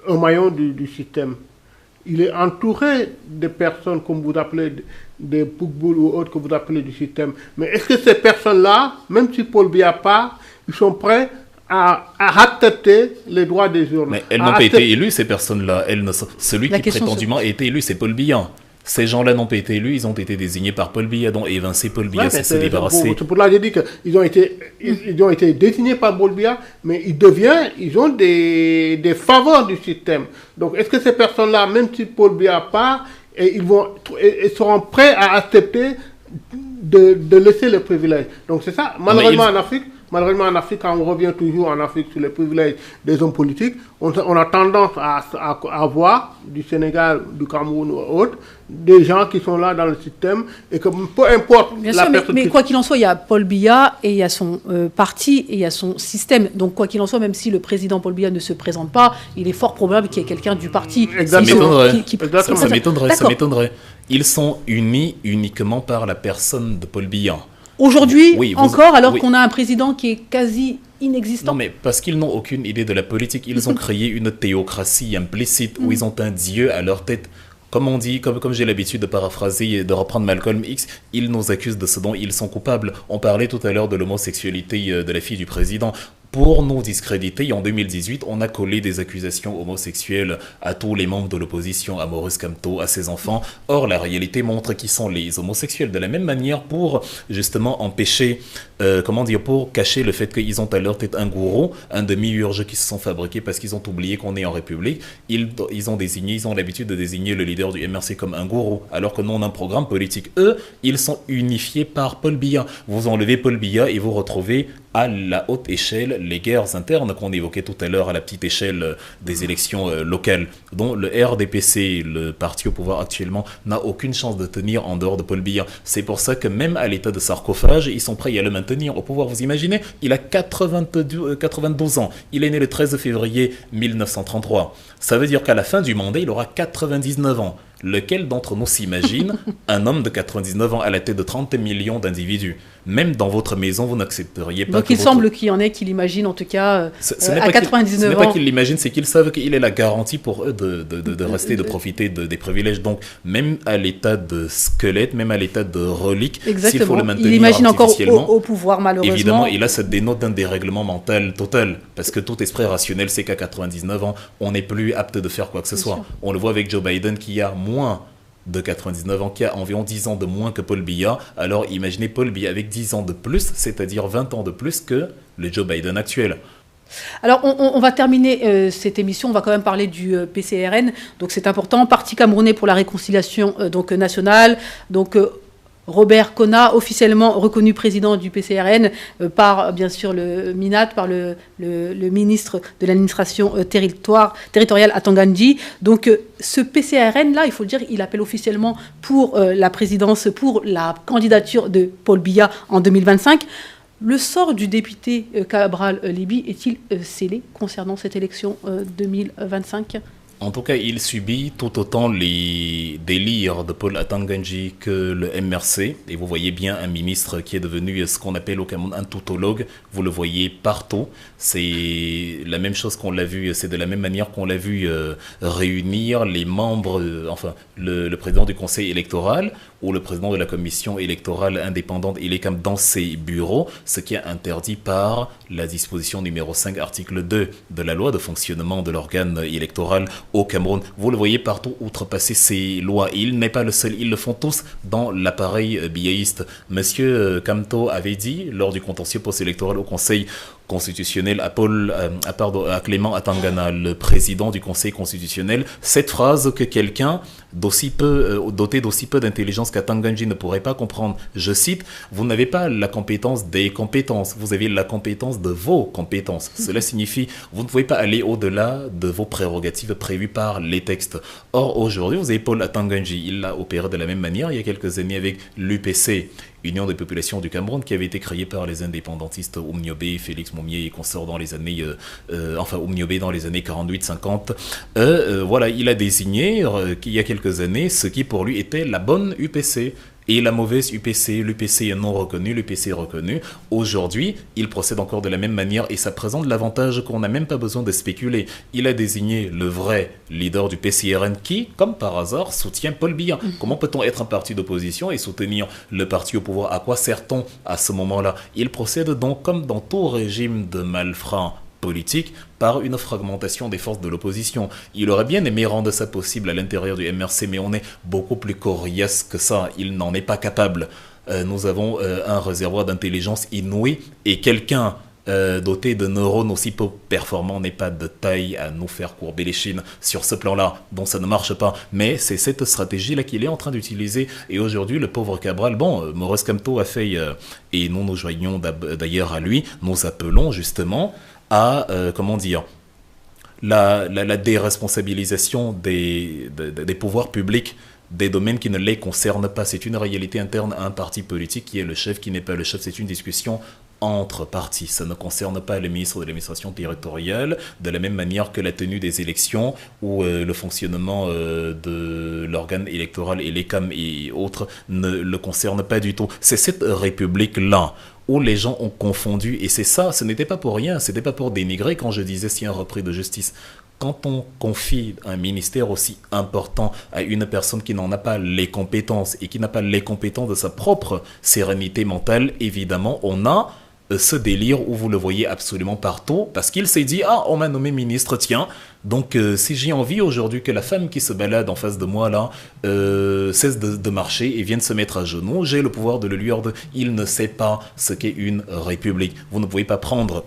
un maillon du système. Il est entouré de personnes, comme vous appelez, des Pougboules ou autres que vous appelez du système. Mais est-ce que ces personnes-là, même si Paul Biya part, ils sont prêts à accepter les droits des urnes? Mais elles n'ont pas été élues, ces personnes-là. Celui qui prétendument a été élu, c'est Paul Biya. Ces gens-là n'ont pas été élus, ils ont été désignés par Paul Biya, donc évincé Paul Biya, c'est débarrassé. C'est pour là que j'ai dit qu'ils ont été désignés par Paul Biya, mais ils ont des faveurs du système. Donc est-ce que ces personnes-là, même si Paul Biya part, ils seront prêts à accepter de laisser les privilèges? Donc c'est ça, malheureusement en Afrique, quand on revient toujours en Afrique sur les privilèges des hommes politiques, on a tendance à voir du Sénégal, du Cameroun ou autres, des gens qui sont là dans le système et que peu importe personne. Mais quoi qu'il en soit, il y a Paul Biya et il y a son parti et il y a son système. Donc quoi qu'il en soit, même si le président Paul Biya ne se présente pas, il est fort probable qu'il y ait quelqu'un du parti. Ça m'étonnerait. Ils sont unis uniquement par la personne de Paul Biya. Aujourd'hui, alors qu'on a un président qui est quasi inexistant. Non, mais parce qu'ils n'ont aucune idée de la politique, ils ont créé une théocratie implicite où ils ont un dieu à leur tête. Comme on dit, comme j'ai l'habitude de paraphraser et de reprendre Malcolm X, ils nous accusent de ce dont ils sont coupables. On parlait tout à l'heure de l'homosexualité de la fille du président. Pour nous discréditer, en 2018, on a collé des accusations homosexuelles à tous les membres de l'opposition, à Maurice Kamto, à ses enfants. Or, la réalité montre qui sont les homosexuels. De la même manière, pour justement empêcher, pour cacher le fait qu'ils ont à leur tête un gourou, un demi-urge qui se sont fabriqués parce qu'ils ont oublié qu'on est en République, ils ont l'habitude de désigner le leader du MRC comme un gourou, alors que nous, on a un programme politique. Eux, ils sont unifiés par Paul Biya. Vous enlevez Paul Biya et vous retrouvez à la haute échelle les guerres internes qu'on évoquait tout à l'heure à la petite échelle des élections locales, dont le RDPC, le parti au pouvoir actuellement, n'a aucune chance de tenir en dehors de Paul Biya. C'est pour ça que même à l'état de sarcophage, ils sont prêts à le maintenir au pouvoir. Vous imaginez, il a 92 ans. Il est né le 13 février 1933. Ça veut dire qu'à la fin du mandat, il aura 99 ans. Lequel d'entre nous s'imagine un homme de 99 ans à la tête de 30 millions d'individus? Même dans votre maison, vous n'accepteriez pas. Donc il semble qu'il y en ait qui l'imaginent, en tout cas, à 99 ans. Ce n'est pas qu'ils l'imaginent, c'est qu'ils savent qu'il est la garantie pour eux de rester, de profiter des privilèges. Donc, même à l'état de squelette, même à l'état de relique, s'il faut le maintenir il imagine encore au pouvoir, malheureusement. Évidemment, et là, ça dénote d'un dérèglement mental total. Parce que tout esprit rationnel sait qu'à 99 ans, on n'est plus apte de faire quoi que ce soit. On le voit avec Joe Biden qui a moins de 99 ans, qui a environ 10 ans de moins que Paul Biya. Alors imaginez Paul Biya avec 10 ans de plus, c'est-à-dire 20 ans de plus que le Joe Biden actuel. Alors, on va terminer cette émission, on va quand même parler du PCRN. Donc, c'est important. Parti camerounais pour la réconciliation nationale. Donc, Robert Kona, officiellement reconnu président du PCRN par, bien sûr, le MINAT, par le ministre de l'administration territoriale à Tangandji. Donc, ce PCRN-là, il faut le dire, il appelle officiellement pour la présidence, pour la candidature de Paul Biya en 2025. Le sort du député Cabral Libi est-il scellé concernant cette élection 2025 ? En tout cas, il subit tout autant les délires de Paul Atangandji que le MRC. Et vous voyez bien un ministre qui est devenu ce qu'on appelle au Cameroun un tautologue. Vous le voyez partout. C'est la même chose qu'on l'a vu, c'est de la même manière qu'on l'a vu réunir les membres, le président du conseil électoral ou le président de la commission électorale indépendante, il est comme dans ses bureaux, ce qui est interdit par la disposition numéro 5, article 2 de la loi de fonctionnement de l'organe électoral au Cameroun. Vous le voyez partout outrepasser ces lois. Et il n'est pas le seul, ils le font tous dans l'appareil biaïste. Monsieur Kamto avait dit, lors du contentieux post-électoral au Conseil constitutionnel à Clément Atangana, le président du Conseil constitutionnel, cette phrase que quelqu'un doté d'aussi peu d'intelligence qu'Atangandji ne pourrait pas comprendre. Je cite, « Vous n'avez pas la compétence des compétences, vous avez la compétence de vos compétences. » Cela signifie, vous ne pouvez pas aller au-delà de vos prérogatives prévues par les textes. Or, aujourd'hui, vous avez Paul Atangandji, il l'a opéré de la même manière il y a quelques années avec l'UPC, Union des populations du Cameroun, qui avait été créée par les indépendantistes Oumniobé, Félix Moumié et consorts dans les années, Oumniobé dans les années 48-50. Voilà, il a désigné il y a quelques années ce qui pour lui était la bonne UPC. Et la mauvaise UPC, l'UPC est non reconnu, l'UPC est reconnu. Aujourd'hui, il procède encore de la même manière et ça présente l'avantage qu'on n'a même pas besoin de spéculer. Il a désigné le vrai leader du PCRN qui, comme par hasard, soutient Paul Biya. Comment peut-on être un parti d'opposition et soutenir le parti au pouvoir? À quoi sert-on à ce moment-là? Il procède donc, comme dans tout régime de malfrats politique, par une fragmentation des forces de l'opposition. Il aurait bien aimé rendre ça possible à l'intérieur du MRC, mais on est beaucoup plus coriace que ça. Il n'en est pas capable. Nous avons un réservoir d'intelligence inouï et quelqu'un doté de neurones aussi peu performants n'est pas de taille à nous faire courber les chines sur ce plan-là. Donc ça ne marche pas. Mais c'est cette stratégie-là qu'il est en train d'utiliser. Et aujourd'hui, le pauvre Cabral, Maurice Kamto a fait, et nous nous joignons d'ailleurs à lui, nous appelons justement à, la déresponsabilisation des pouvoirs publics des domaines qui ne les concernent pas. C'est une réalité interne à un parti politique qui est le chef, qui n'est pas le chef. C'est une discussion entre partis. Ça ne concerne pas le ministre de l'administration territoriale, de la même manière que la tenue des élections ou le fonctionnement de l'organe électoral et les CAM et autres ne le concerne pas du tout. C'est cette république-là où les gens ont confondu, et c'est ça, ce n'était pas pour rien, c'était pas pour dénigrer quand je disais si un repris de justice. Quand on confie un ministère aussi important à une personne qui n'en a pas les compétences et qui n'a pas les compétences de sa propre sérénité mentale, évidemment, on a ce délire où vous le voyez absolument partout, parce qu'il s'est dit, on m'a nommé ministre, tiens, donc si j'ai envie aujourd'hui que la femme qui se balade en face de moi là cesse de marcher et vienne se mettre à genoux, j'ai le pouvoir de le lui ordonner. Il ne sait pas ce qu'est une république. Vous ne pouvez pas prendre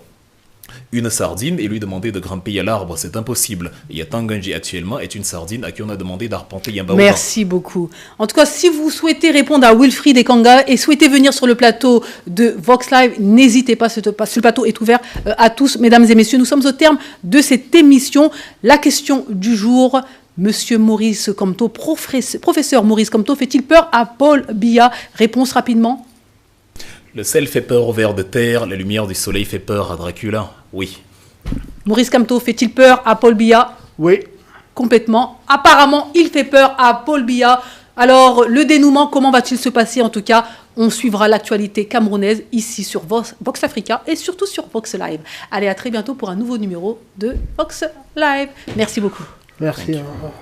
une sardine et lui demander de grimper à l'arbre, c'est impossible. Et Atangandji actuellement est une sardine à qui on a demandé d'arpenter Yamba. Merci beaucoup. En tout cas, si vous souhaitez répondre à Wilfried Ekanga et souhaitez venir sur le plateau de Vox Live, n'hésitez pas, ce plateau est ouvert à tous. Mesdames et messieurs, nous sommes au terme de cette émission. La question du jour, Monsieur Maurice Kamto, professeur Maurice Kamto, fait-il peur à Paul Biya? Réponse rapidement. Le sel fait peur au ver de terre, la lumière du soleil fait peur à Dracula. Oui. Maurice Kamto fait-il peur à Paul Biya? Oui. Complètement. Apparemment, il fait peur à Paul Biya. Alors, le dénouement, comment va-t-il se passer? En tout cas, On suivra l'actualité camerounaise ici sur Vox Africa et surtout sur Vox Live. Allez, à très bientôt pour un nouveau numéro de Vox Live. Merci beaucoup. Merci. Au revoir.